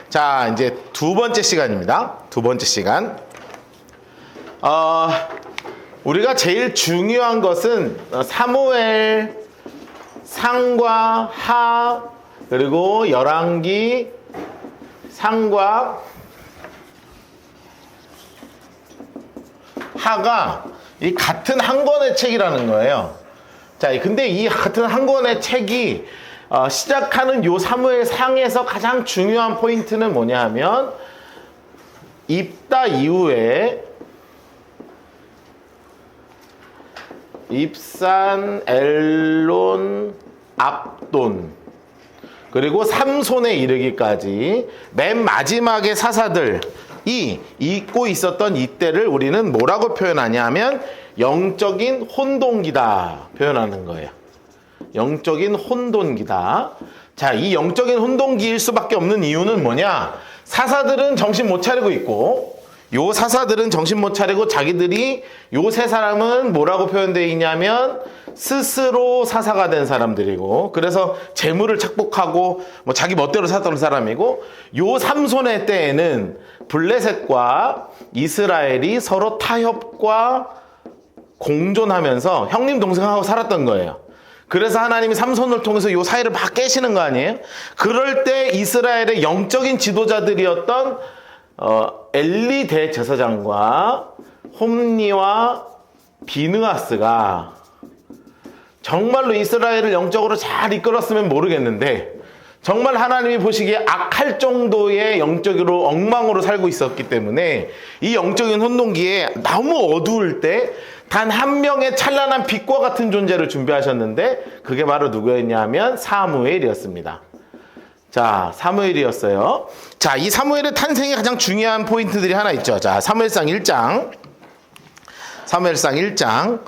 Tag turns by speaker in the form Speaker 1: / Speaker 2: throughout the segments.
Speaker 1: 자, 이제 두 번째 시간입니다. 두 번째 시간. 우리가 제일 중요한 것은 사무엘 상과 하, 그리고 열왕기 상과 하가 이 같은 한 권의 책이라는 거예요. 자, 근데 이 같은 한 권의 책이 시작하는 요 사무엘 상에서 가장 중요한 포인트는 뭐냐 하면 입다 이후에 입산, 엘론, 압돈 그리고 삼손에 이르기까지 맨 마지막의 사사들이 잊고 있었던 이때를 우리는 뭐라고 표현하냐 하면 영적인 혼동기다 표현하는 거예요. 영적인 혼돈기다. 자, 이 영적인 혼돈기일 수밖에 없는 이유는 뭐냐? 사사들은 정신 못 차리고 있고 요 사사들은 정신 못 차리고 자기들이 요 세 사람은 뭐라고 표현되어 있냐면 스스로 사사가 된 사람들이고 그래서 재물을 착복하고 뭐 자기 멋대로 살던 사람이고 요 삼손의 때에는 블레셋과 이스라엘이 서로 타협과 공존하면서 형님 동생하고 살았던 거예요. 그래서 하나님이 삼손을 통해서 요 사이를 막 깨시는 거 아니에요? 그럴 때 이스라엘의 영적인 지도자들이었던 엘리 대제사장과 홈니와 비느하스가 정말로 이스라엘을 영적으로 잘 이끌었으면 모르겠는데 정말 하나님이 보시기에 악할 정도의 영적으로 엉망으로 살고 있었기 때문에 이 영적인 혼돈기에 너무 어두울 때 단 한 명의 찬란한 빛과 같은 존재를 준비하셨는데 그게 바로 누구였냐 하면 사무엘이었습니다. 자, 사무엘이었어요. 자, 이 사무엘의 탄생에 가장 중요한 포인트들이 하나 있죠. 자, 사무엘상 1장. 사무엘상 1장.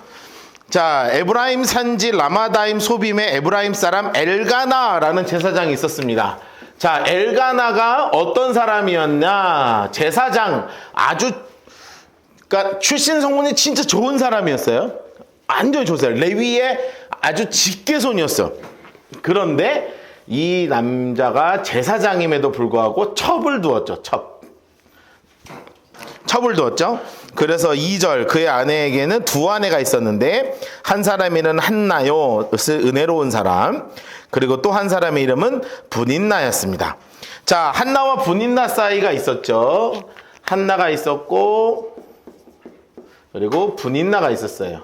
Speaker 1: 자, 에브라임 산지 라마다임 소빔의 에브라임 사람 엘가나라는 제사장이 있었습니다. 자, 엘가나가 어떤 사람이었냐? 제사장, 그러니까 출신 성분이 진짜 좋은 사람이었어요. 완전히 좋았어요. 레위의 아주 직계손이었어. 그런데 이 남자가 제사장임에도 불구하고 첩을 두었죠. 첩을 두었죠. 그래서 2절 그의 아내에게는 두 아내가 있었는데 한 사람의 이름은 한나요, 은혜로운 사람. 그리고 또 한 사람의 이름은 분인나였습니다. 자, 한나와 분인나 사이가 있었죠. 한나가 있었고 그리고 분인나가 있었어요.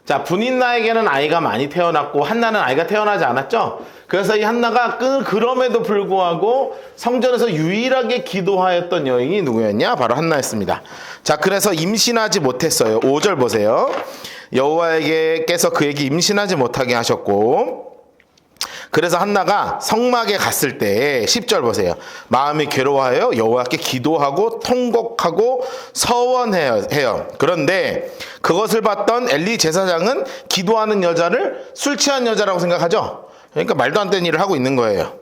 Speaker 1: 자, 분인나에게는 아이가 많이 태어났고 한나는 아이가 태어나지 않았죠. 그래서 이 한나가 그럼에도 불구하고 성전에서 유일하게 기도하였던 여인이 누구였냐? 바로 한나였습니다. 자, 그래서 임신하지 못했어요. 5절 보세요. 여호와께서 그에게 임신하지 못하게 하셨고 그래서 한나가 성막에 갔을 때 10절 보세요. 마음이 괴로워하여 여호와께 기도하고 통곡하고 서원해요. 그런데 그것을 봤던 엘리 제사장은 기도하는 여자를 술 취한 여자라고 생각하죠. 그러니까 말도 안 되는 일을 하고 있는 거예요.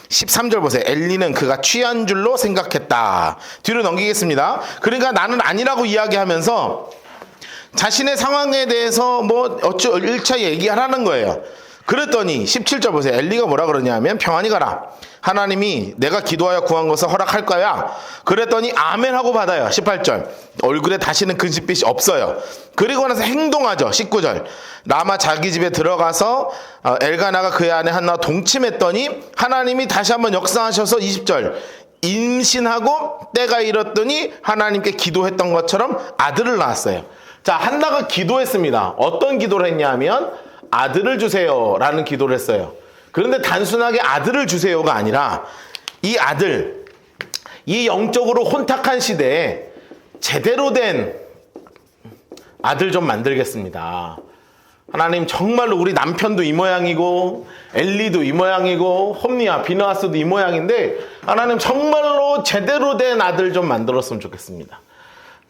Speaker 1: 13절 보세요. 엘리는 그가 취한 줄로 생각했다. 뒤로 넘기겠습니다. 그러니까 나는 아니라고 이야기하면서 자신의 상황에 대해서 뭐 1차 얘기하라는 거예요. 그랬더니 17절 보세요. 엘리가 뭐라 그러냐면 평안히 가라. 하나님이 내가 기도하여 구한 것을 허락할 거야. 그랬더니 아멘 하고 받아요. 18절. 얼굴에 다시는 근심빛이 없어요. 그리고 나서 행동하죠. 19절. 라마 자기 집에 들어가서 엘가나가 그의 아내 한나와 동침했더니 하나님이 다시 한번 역사하셔서 20절. 임신하고 때가 이렀더니 하나님께 기도했던 것처럼 아들을 낳았어요. 자, 한나가 기도했습니다. 어떤 기도를 했냐면 아들을 주세요 라는 기도를 했어요. 그런데 단순하게 아들을 주세요가 아니라 이 아들, 이 영적으로 혼탁한 시대에 제대로 된 아들 좀 만들겠습니다. 하나님 정말로 우리 남편도 이 모양이고 엘리도 이 모양이고 홈니와 비느하스도 이 모양인데 하나님 정말로 제대로 된 아들 좀 만들었으면 좋겠습니다.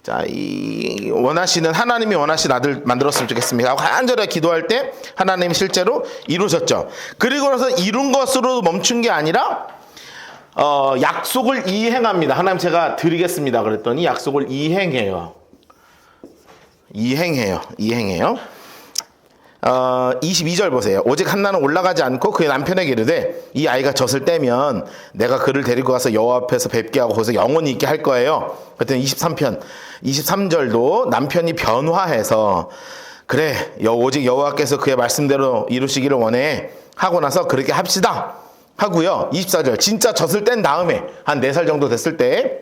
Speaker 1: 자, 하나님이 원하시는 아들 만들었으면 좋겠습니다. 간절하게 기도할 때 하나님이 실제로 이루셨죠. 그리고 나서 이룬 것으로 멈춘 게 아니라 약속을 이행합니다. 하나님 제가 드리겠습니다. 그랬더니 약속을 이행해요. 22절 보세요. 오직 한나는 올라가지 않고 그의 남편에게 이르되 이 아이가 젖을 떼면 내가 그를 데리고 가서 여호와 앞에서 뵙게 하고 거기서 영원히 있게 할 거예요. 그랬더니 23절도 남편이 변화해서 그래 오직 여호와께서 그의 말씀대로 이루시기를 원해 하고 나서 그렇게 합시다 하고요. 24절 진짜 젖을 뗀 다음에 한 4살 정도 됐을 때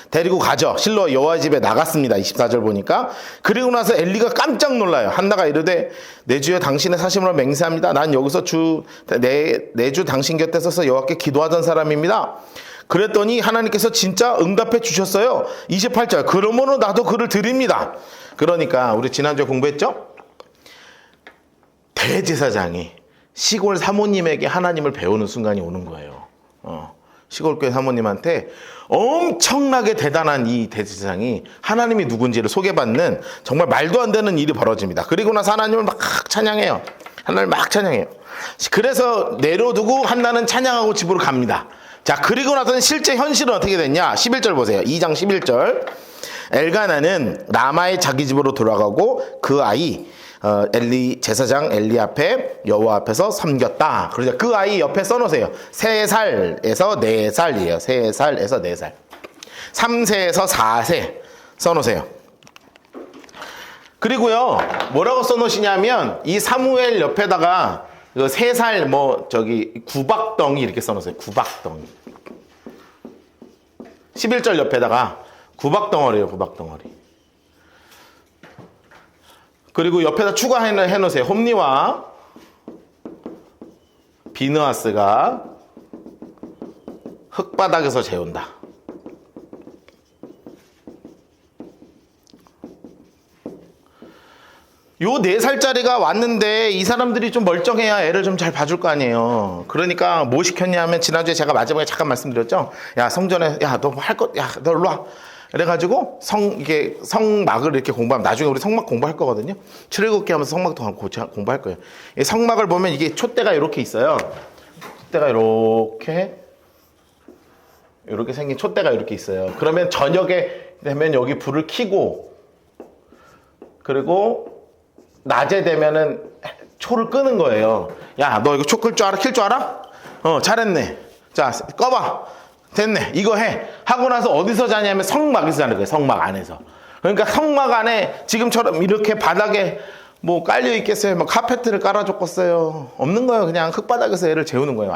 Speaker 1: 데리고 가죠. 실로 여호와 집에 나갔습니다. 24절 보니까. 그리고 나서 엘리가 깜짝 놀라요. 한나가 이르되 내 주여 당신의 사심으로 맹세합니다. 난 여기서 내 주 당신 곁에 서서 여호와께 기도하던 사람입니다. 그랬더니 하나님께서 진짜 응답해 주셨어요. 28절 그러므로 나도 그를 드립니다. 그러니까 우리 지난주에 공부했죠? 대제사장이 시골 사모님에게 하나님을 배우는 순간이 오는 거예요. 시골교회 사모님한테 엄청나게 대단한 이 대제사장이 하나님이 누군지를 소개받는 정말 말도 안 되는 일이 벌어집니다. 그리고 나서 하나님을 막 찬양해요. 하나님을 막 찬양해요. 그래서 내려두고 한나는 찬양하고 집으로 갑니다. 자, 그리고 나서는 실제 현실은 어떻게 됐냐? 11절 보세요. 2장 11절. 엘가나는 라마의 자기 집으로 돌아가고 그 아이 제사장 엘리 앞에 여호와 앞에서 섬겼다. 그러자 그 아이 옆에 써놓으세요. 3살에서 4살이에요. 3살에서 4살. 3세에서 4세 써놓으세요. 그리고요, 뭐라고 써놓으시냐면 이 사무엘 옆에다가 3살 구박덩이 이렇게 써놓으세요. 구박덩이. 11절 옆에다가 구박덩어리예요. 구박덩어리. 그리고 옆에다 추가해 놓으세요. 홈리와 비느하스가 흙바닥에서 재운다. 요 4살짜리가 왔는데 이 사람들이 좀 멀쩡해야 애를 좀 잘 봐줄 거 아니에요. 그러니까 뭐 시켰냐면 지난주에 제가 마지막에 잠깐 말씀드렸죠. 야, 성전에 너 할 것, 너 일로 와. 그래가지고 성막을 이렇게 공부하면 나중에 우리 성막 공부할 거거든요. 출애굽기 하면서 성막도 공부할 거예요. 이 성막을 보면 이게 촛대가 이렇게 있어요. 촛대가 이렇게 생긴 촛대가 이렇게 있어요. 그러면 저녁에 되면 여기 불을 켜고 그리고 낮에 되면은 초를 끄는 거예요. 야, 너 이거 초 킬 줄 알아? 잘했네. 자, 꺼봐. 됐네. 이거 해. 하고 나서 어디서 자냐면 성막에서 자는 거예요. 성막 안에서. 그러니까 성막 안에 지금처럼 이렇게 바닥에 뭐 깔려 있겠어요. 막 카페트를 깔아줬겠어요. 없는 거예요. 그냥 흙바닥에서 애를 재우는 거예요.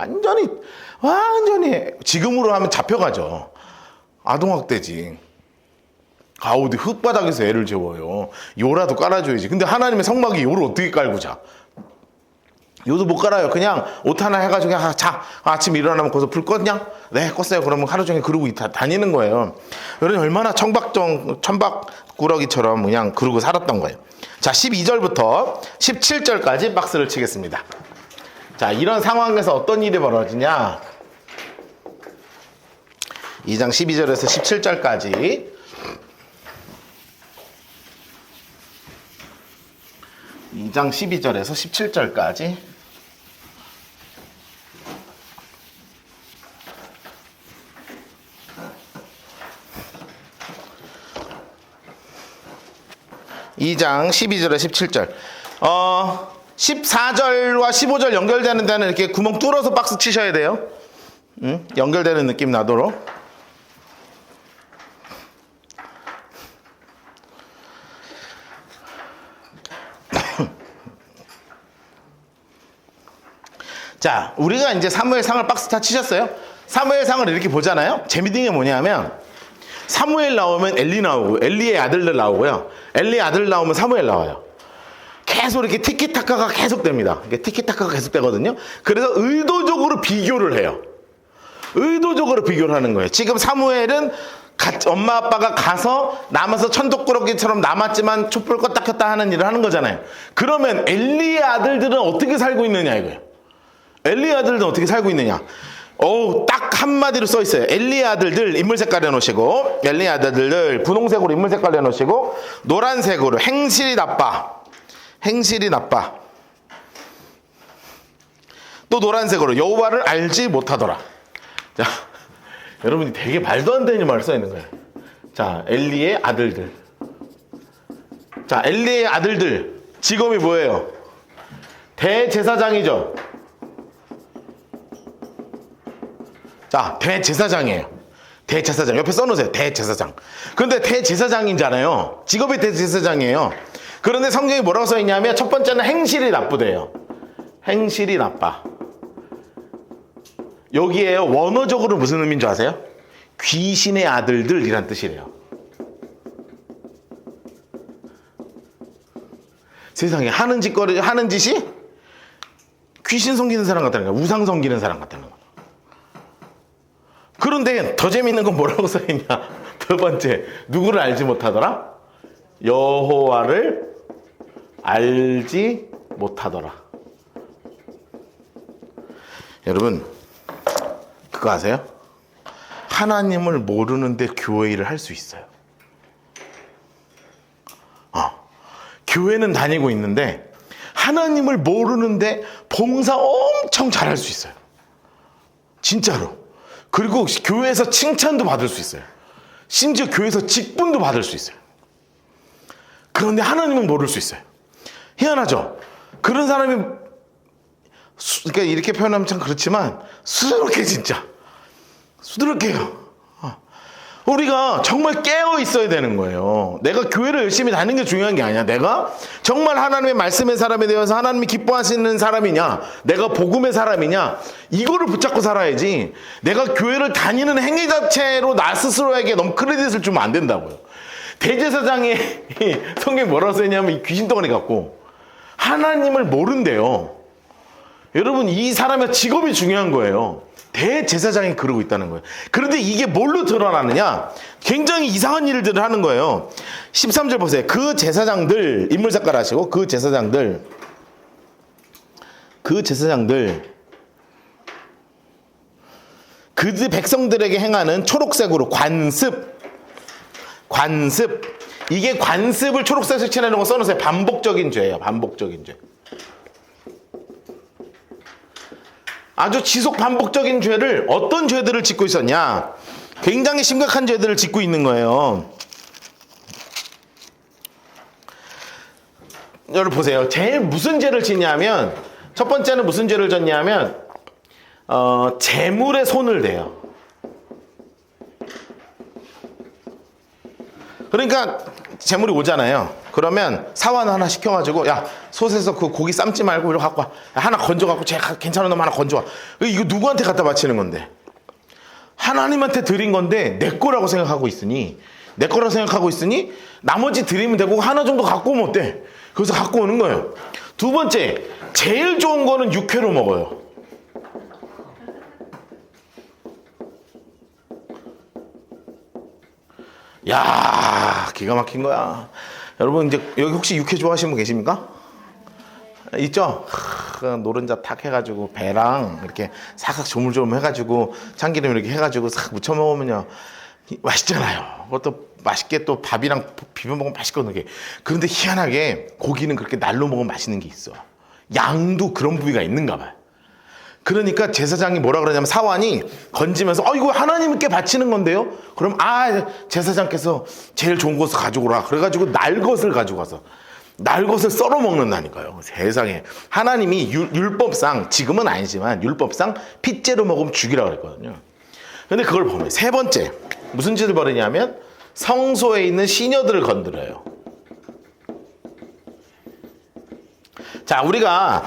Speaker 1: 완전히 지금으로 하면 잡혀가죠. 아동학대지. 어디 흙바닥에서 애를 재워요. 요라도 깔아줘야지. 근데 하나님의 성막이 요를 어떻게 깔고 자? 요도 못 깔아요. 그냥 옷 하나 해가지고 그냥 자. 아침에 일어나면 거기서 불 껐냐? 네, 껐어요. 그러면 하루 종일 그러고 다니는 거예요. 여러분 얼마나 천박구러기처럼 그냥 그러고 살았던 거예요. 자, 12절부터 17절까지 박스를 치겠습니다. 자, 이런 상황에서 어떤 일이 벌어지냐? 2장 12절에서 17절까지 2장 12절에서 17절까지 (2장 12절에 17절) 14절과 15절 연결되는 데는 이렇게 구멍 뚫어서 박스 치셔야 돼요. 연결되는 느낌 나도록. 자, 우리가 이제 사무엘상을 박스 다 치셨어요? 사무엘상을 이렇게 보잖아요? 재밌는 게 뭐냐면 사무엘 나오면 엘리 나오고 엘리의 아들들 나오고요. 엘리의 아들 나오면 사무엘 나와요. 계속 이렇게 티키타카가 계속 됩니다. 이게 티키타카가 계속 되거든요. 그래서 의도적으로 비교를 해요. 의도적으로 비교를 하는 거예요. 지금 사무엘은 엄마 아빠가 가서 남아서 천독꾸러기처럼 남았지만 촛불 껐다 켰다 하는 일을 하는 거잖아요. 그러면 엘리의 아들들은 어떻게 살고 있느냐 이거예요. 엘리의 아들들은 어떻게 살고 있느냐. 딱 한마디로 써 있어요. 엘리의 아들들 인물 색깔 해놓으시고, 엘리의 아들들 분홍색으로 인물 색깔 해놓으시고, 노란색으로 행실이 나빠. 행실이 나빠. 또 노란색으로 여호와를 알지 못하더라. 자, 여러분이 되게 말도 안 되는 말을 써 있는 거예요. 자, 엘리의 아들들. 자, 엘리의 아들들. 직업이 뭐예요? 대제사장이죠. 자, 대제사장이에요. 대제사장. 옆에 써놓으세요. 대제사장. 그런데 대제사장이잖아요. 직업이 대제사장이에요. 그런데 성경이 뭐라고 써있냐면 첫 번째는 행실이 나쁘대요. 행실이 나빠. 여기에 원어적으로 무슨 의미인 줄 아세요? 귀신의 아들들이란 뜻이래요. 세상에 하는 짓이 귀신 섬기는 사람 같다는 거야. 우상 섬기는 사람 같다는 거야. 그런데 더 재밌는 건 뭐라고 써있냐? 두 번째, 누구를 알지 못하더라? 여호와를 알지 못하더라. 여러분, 그거 아세요? 하나님을 모르는데 교회 일을 할 수 있어요. 교회는 다니고 있는데 하나님을 모르는데 봉사 엄청 잘할 수 있어요. 진짜로. 그리고 교회에서 칭찬도 받을 수 있어요. 심지어 교회에서 직분도 받을 수 있어요. 그런데 하나님은 모를 수 있어요. 희한하죠? 그런 사람이 그러니까 이렇게 표현하면 참 그렇지만 수두룩해. 진짜 수두룩해요. 우리가 정말 깨어 있어야 되는 거예요. 내가 교회를 열심히 다니는 게 중요한 게 아니야. 내가 정말 하나님의 말씀의 사람이 되어서 하나님이 기뻐하시는 사람이냐, 내가 복음의 사람이냐, 이거를 붙잡고 살아야지. 내가 교회를 다니는 행위 자체로 나 스스로에게 너무 크레딧을 주면 안 된다고요. 대제사장이 성경에 뭐라고 써있냐면 귀신 덩어리 같고 하나님을 모른대요. 여러분, 이 사람의 직업이 중요한 거예요. 대제사장이 그러고 있다는 거예요. 그런데 이게 뭘로 드러나느냐? 굉장히 이상한 일들을 하는 거예요. 13절 보세요. 그 제사장들, 인물삭갈 하시고, 그 제사장들 그 백성들에게 행하는 초록색으로 관습. 이게 관습을 초록색 칠해놓은 거 써놓으세요. 반복적인 죄예요. 반복적인 죄. 아주 지속 반복적인 죄를, 어떤 죄들을 짓고 있었냐? 굉장히 심각한 죄들을 짓고 있는 거예요. 여러분 보세요. 제일 무슨 죄를 짓냐면, 첫 번째는 무슨 죄를 졌냐면 재물에 손을 대요. 그러니까 재물이 오잖아요. 그러면 사원 하나 시켜가지고, 야, 솥에서 그 고기 삶지 말고 이거 갖고 와. 하나 건져갖고, 괜찮은 놈 하나 건져와. 이거 누구한테 갖다 바치는 건데? 하나님한테 드린 건데 내 거라고 생각하고 있으니 나머지 드리면 되고 하나 정도 갖고 오면 어때? 그래서 갖고 오는 거예요. 두 번째, 제일 좋은 거는 육회로 먹어요. 야, 기가 막힌 거야. 여러분, 이제 여기 혹시 육회 좋아하시는 분 계십니까? 있죠? 노른자 탁 해가지고 배랑 이렇게 싹싹 조물조물 해가지고 참기름 이렇게 해가지고 싹 무쳐 먹으면요 맛있잖아요. 그것도 맛있게 또 밥이랑 비벼 먹으면 맛있거든요. 그런데 희한하게 고기는 그렇게 날로 먹으면 맛있는 게 있어. 양도 그런 부위가 있는가 봐요. 그러니까 제사장이 뭐라 그러냐면, 사환이 건지면서 이거 하나님께 바치는 건데요? 그럼 제사장께서 제일 좋은 것을 가져오라. 그래가지고 날 것을 가지고 가서 날 것을 썰어 먹는다니까요. 세상에. 하나님이 율법상, 지금은 아니지만 율법상 핏째로 먹으면 죽이라고 그랬거든요. 근데 그걸 보면 세 번째 무슨 짓을 벌이냐면 성소에 있는 시녀들을 건드려요. 자, 우리가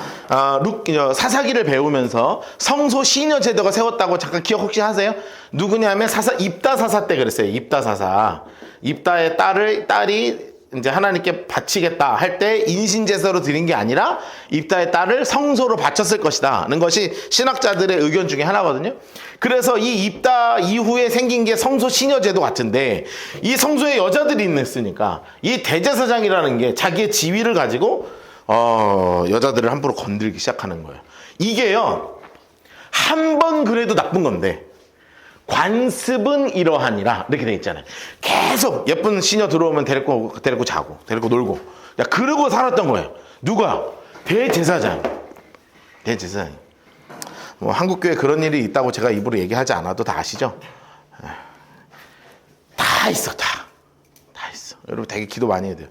Speaker 1: 사사기를 배우면서 성소 시녀 제도가 세웠다고 잠깐 기억 혹시 하세요? 누구냐면 입다사사 때 그랬어요. 입다의 딸이 이제 하나님께 바치겠다 할 때 인신제사로 드린 게 아니라 입다의 딸을 성소로 바쳤을 것이다는 것이 신학자들의 의견 중에 하나거든요. 그래서 이 입다 이후에 생긴 게 성소 시녀 제도 같은데, 이 성소에 여자들이 있으니까 이 대제사장이라는 게 자기의 지위를 가지고 여자들을 함부로 건들기 시작하는 거예요. 이게요, 한 번 그래도 나쁜 건데 관습은 이러하니라 이렇게 돼 있잖아요. 계속 예쁜 시녀 들어오면 데리고 자고 데리고 놀고, 그러고 살았던 거예요. 누가? 대제사장. 뭐 한국교회 그런 일이 있다고 제가 입으로 얘기하지 않아도 다 아시죠? 다 있어. 여러분 되게 기도 많이 해야 돼요.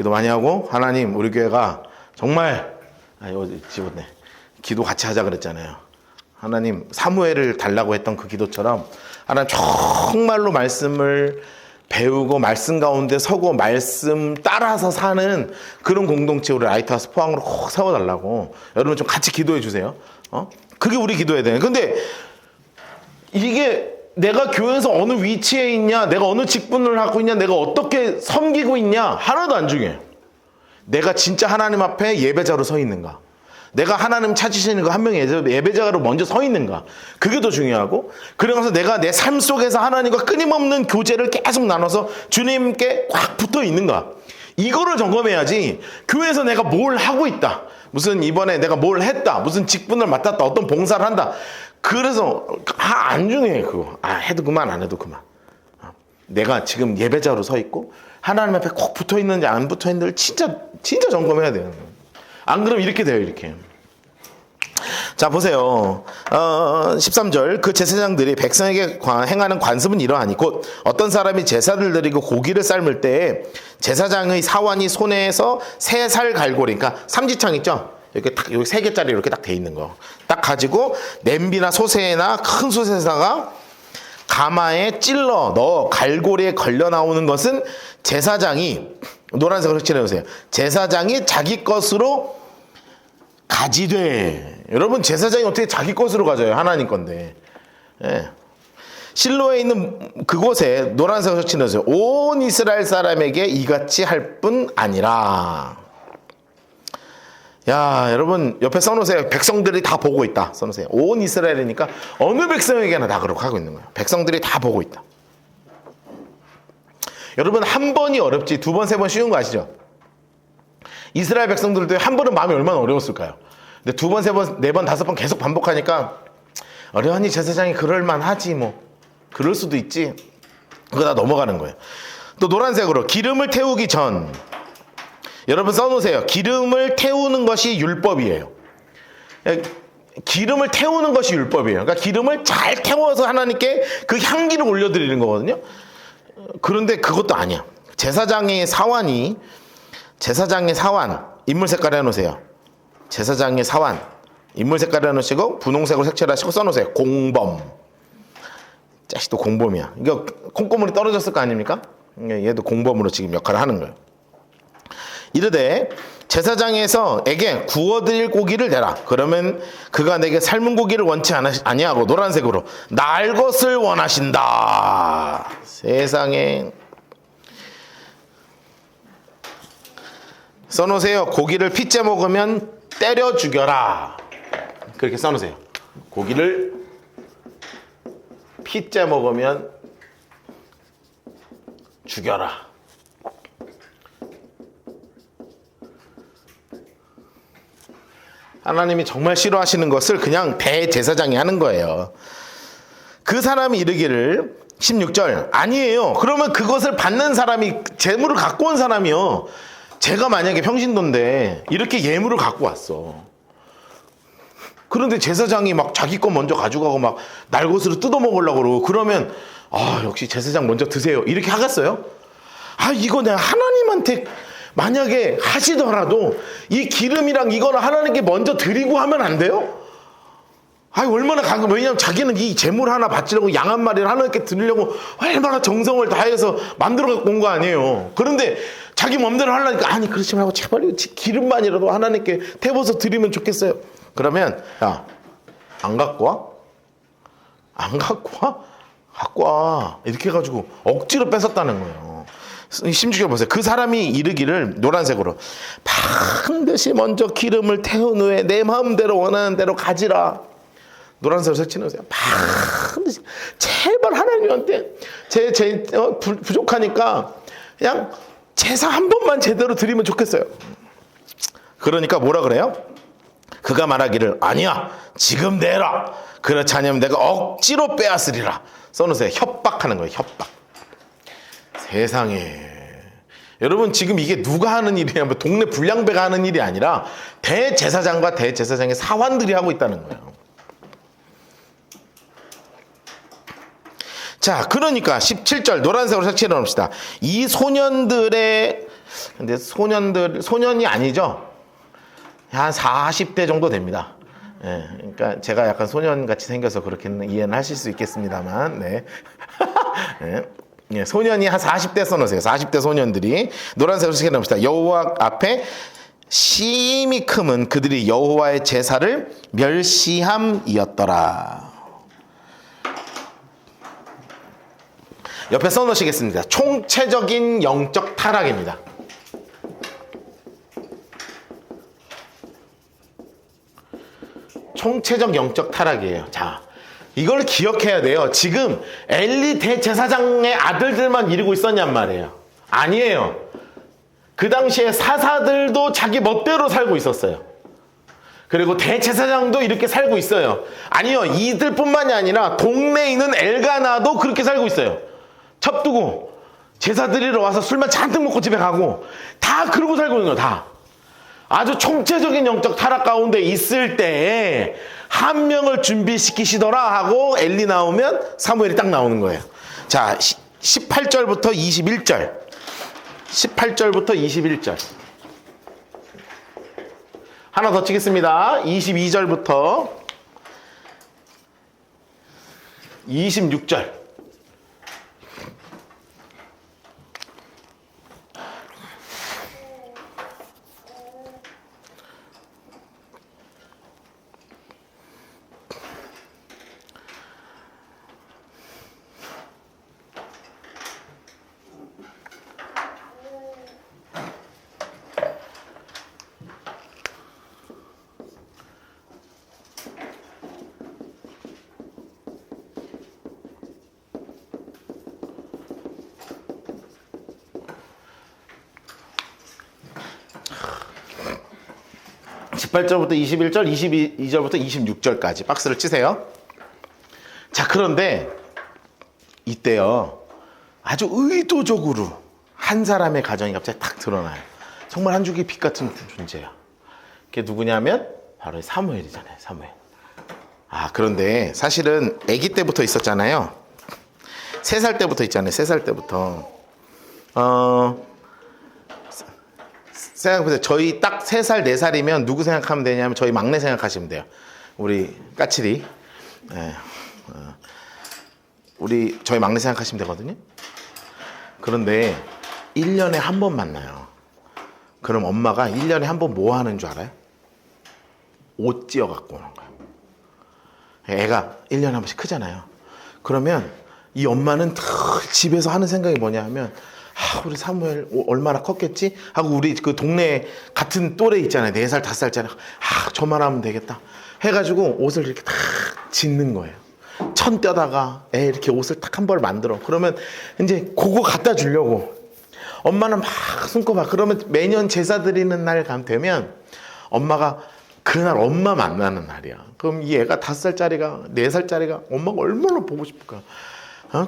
Speaker 1: 기도 많이 하고 하나님 우리 교회가 정말 이거 집었네. 기도 같이 하자 그랬잖아요. 하나님 사무엘을 달라고 했던 그 기도처럼 하나님 정말로 말씀을 배우고 말씀 가운데 서고 말씀 따라서 사는 그런 공동체 우리 라이트하우스 포항으로 꼭 세워달라고 여러분 좀 같이 기도해 주세요. 그게 우리 기도해야 돼요. 근데 이게 내가 교회에서 어느 위치에 있냐, 내가 어느 직분을 하고 있냐, 내가 어떻게 섬기고 있냐 하나도 안 중요해요. 내가 진짜 하나님 앞에 예배자로 서 있는가, 내가 하나님 찾으시는 그 한 명의 예배자로 먼저 서 있는가, 그게 더 중요하고, 그러면서 내가 내 삶 속에서 하나님과 끊임없는 교제를 계속 나눠서 주님께 꽉 붙어 있는가, 이거를 점검해야지. 교회에서 내가 뭘 하고 있다, 무슨 이번에 내가 뭘 했다, 무슨 직분을 맡았다, 어떤 봉사를 한다, 그래서 안 중요해. 그거 해도 그만 안 해도 그만. 내가 지금 예배자로 서 있고 하나님 앞에 꼭 붙어 있는지 안 붙어 있는지를 진짜 점검해야 돼요. 안 그러면 이렇게 돼요. 이렇게. 자 보세요. 13절 그 제사장들이 백성에게 행하는 관습은 이러하니 곧 어떤 사람이 제사를 드리고 고기를 삶을 때에 제사장의 사환이 손에서 세 살 갈고리, 그러니까 삼지창 있죠? 이렇게 딱 여기 3개짜리 이렇게 딱 돼 있는 거 딱 가지고 냄비나 소새나 큰 소새사가 가마에 찔러 넣어 갈고리에 걸려 나오는 것은 제사장이, 노란색으로 칠해주세요, 제사장이 자기 것으로 가지되. 여러분 제사장이 어떻게 자기 것으로 가져요? 하나님 건데. 예. 실로에 있는 그곳에 노란색으로 칠해주세요. 온 이스라엘 사람에게 이같이 할 뿐 아니라. 야, 여러분 옆에 써놓으세요. 백성들이 다 보고 있다. 써놓으세요. 온 이스라엘이니까 어느 백성에게나 다 그렇게 하고 있는 거예요. 백성들이 다 보고 있다. 여러분 한 번이 어렵지 2번, 3번 쉬운 거 아시죠? 이스라엘 백성들도 한 번은 마음이 얼마나 어려웠을까요? 근데 2번, 3번, 4번, 5번 계속 반복하니까 어려하니 제사장이 그럴만하지 뭐. 그럴 수도 있지. 그거 다 넘어가는 거예요. 또 노란색으로 기름을 태우기 전. 여러분 써놓으세요. 기름을 태우는 것이 율법이에요. 기름을 태우는 것이 율법이에요. 그러니까 기름을 잘 태워서 하나님께 그 향기를 올려드리는 거거든요. 그런데 그것도 아니야. 제사장의 사환, 인물 색깔 해놓으세요. 제사장의 사환, 인물 색깔 해놓으시고 분홍색으로 색칠을 하시고 써놓으세요. 공범. 자식도 공범이야. 이거 콩고물이 떨어졌을 거 아닙니까? 얘도 공범으로 지금 역할을 하는 거예요. 이르되 제사장에게 구워드릴 고기를 내라. 그러면 그가 내게 삶은 고기를 원치 아니하고 노란색으로 날 것을 원하신다. 세상에. 써놓으세요. 고기를 피째 먹으면 때려 죽여라. 그렇게 써놓으세요. 고기를 피째 먹으면 죽여라. 하나님이 정말 싫어하시는 것을 그냥 대제사장이 하는 거예요. 그 사람이 이르기를 16절 아니에요. 그러면 그것을 받는 사람이, 재물을 갖고 온 사람이요, 제가 만약에 평신도인데 이렇게 예물을 갖고 왔어. 그런데 제사장이 막 자기 것 먼저 가져가고 막 날것으로 뜯어먹으려고 그러고 그러면 역시 제사장 먼저 드세요 이렇게 하겠어요? 이거 내가 하나님한테 만약에 하시더라도 이 기름이랑 이거는 하나님께 먼저 드리고 하면 안 돼요? 얼마나 왜냐면 자기는 이 재물 하나 바치려고 양 한 마리를 하나님께 드리려고 얼마나 정성을 다해서 만들어 갖고 온 거 아니에요. 그런데 자기 마음대로 하려니까 그렇지 말고 제발 기름만이라도 하나님께 태워서 드리면 좋겠어요. 그러면 안 갖고 와? 안 갖고 와? 갖고 와. 이렇게 해가지고 억지로 뺏었다는 거예요. 16절 보세요. 그 사람이 이르기를 노란색으로 반드시 먼저 기름을 태운 후에 내 마음대로 원하는 대로 가지라. 노란색으로 색칠해보세요. 반드시 제발 하나님한테 부족하니까 그냥 제사 한 번만 제대로 드리면 좋겠어요. 그러니까 뭐라 그래요? 그가 말하기를 아니야 지금 내라. 그렇지 않으면 내가 억지로 빼앗으리라. 써놓으세요. 협박하는 거예요. 협박. 세상에. 여러분 지금 이게 누가 하는 일이냐면 동네 불량배가 하는 일이 아니라 대제사장과 대제사장의 사환들이 하고 있다는 거예요. 자, 그러니까 17절 노란색으로 색칠해 놓읍시다. 이 소년들의 근데 소년이 아니죠. 한 40대 정도 됩니다. 예, 그러니까 제가 약간 소년같이 생겨서 그렇게는 이해는 하실 수 있겠습니다만, 네. 예, 예, 소년이 한 40대 써놓으세요. 40대 소년들이 노란색으로 시켜놓읍시다. 여호와 앞에 심히 크면 그들이 여호와의 제사를 멸시함이었더라. 옆에 써놓으시겠습니다. 총체적인 영적 타락입니다. 총체적 영적 타락이에요. 자, 이걸 기억해야 돼요. 지금 엘리 대제사장의 아들들만 이러고 있었냔 말이에요. 아니에요. 그 당시에 사사들도 자기 멋대로 살고 있었어요. 그리고 대제사장도 이렇게 살고 있어요. 아니요, 이들뿐만이 아니라 동네에 있는 엘가나도 그렇게 살고 있어요. 첩두고 제사드리러 와서 술만 잔뜩 먹고 집에 가고 다 그러고 살고 있는 거예요. 다. 아주 총체적인 영적 타락 가운데 있을 때 한 명을 준비시키시더라 하고 엘리 나오면 사무엘이 딱 나오는 거예요. 자, 18절부터 21절. 18절부터 21절. 하나 더 치겠습니다. 22절부터 26절. 18절부터 21절, 22절부터 26절까지 박스를 치세요. 자, 그런데 이때요, 아주 의도적으로 한 사람의 가정이 갑자기 탁 드러나요. 정말 한 줄기 빛 같은 존재예요. 그게 누구냐면 바로 사무엘이잖아요. 사무엘. 아, 그런데 사실은 아기 때부터 있었잖아요. 3살 때부터 있잖아요. 3살 때부터. 생각해보세요. 저희 딱 3살, 4살이면 누구 생각하면 되냐면 저희 막내 생각하시면 돼요. 우리 까칠이. 네. 저희 막내 생각하시면 되거든요. 그런데 1년에 한 번 만나요. 그럼 엄마가 1년에 한 번 뭐 하는 줄 알아요? 옷 찌어 갖고 오는 거예요. 애가 1년에 한 번씩 크잖아요. 그러면 이 엄마는 집에서 하는 생각이 뭐냐 하면, 우리 사무엘 얼마나 컸겠지? 하고 우리 그 동네 같은 또래 있잖아요. 4살, 5살짜리. 저만 하면 되겠다. 해가지고 옷을 이렇게 탁 짓는 거예요. 천 떼다가 애 이렇게 옷을 딱 한 벌 만들어. 그러면 이제 그거 갖다 주려고. 엄마는 막 손꼽아. 그러면 매년 제사 드리는 날 되면 엄마가 그날 엄마 만나는 날이야. 그럼 이 애가 5살짜리가, 4살짜리가 엄마가 얼마나 보고 싶을까?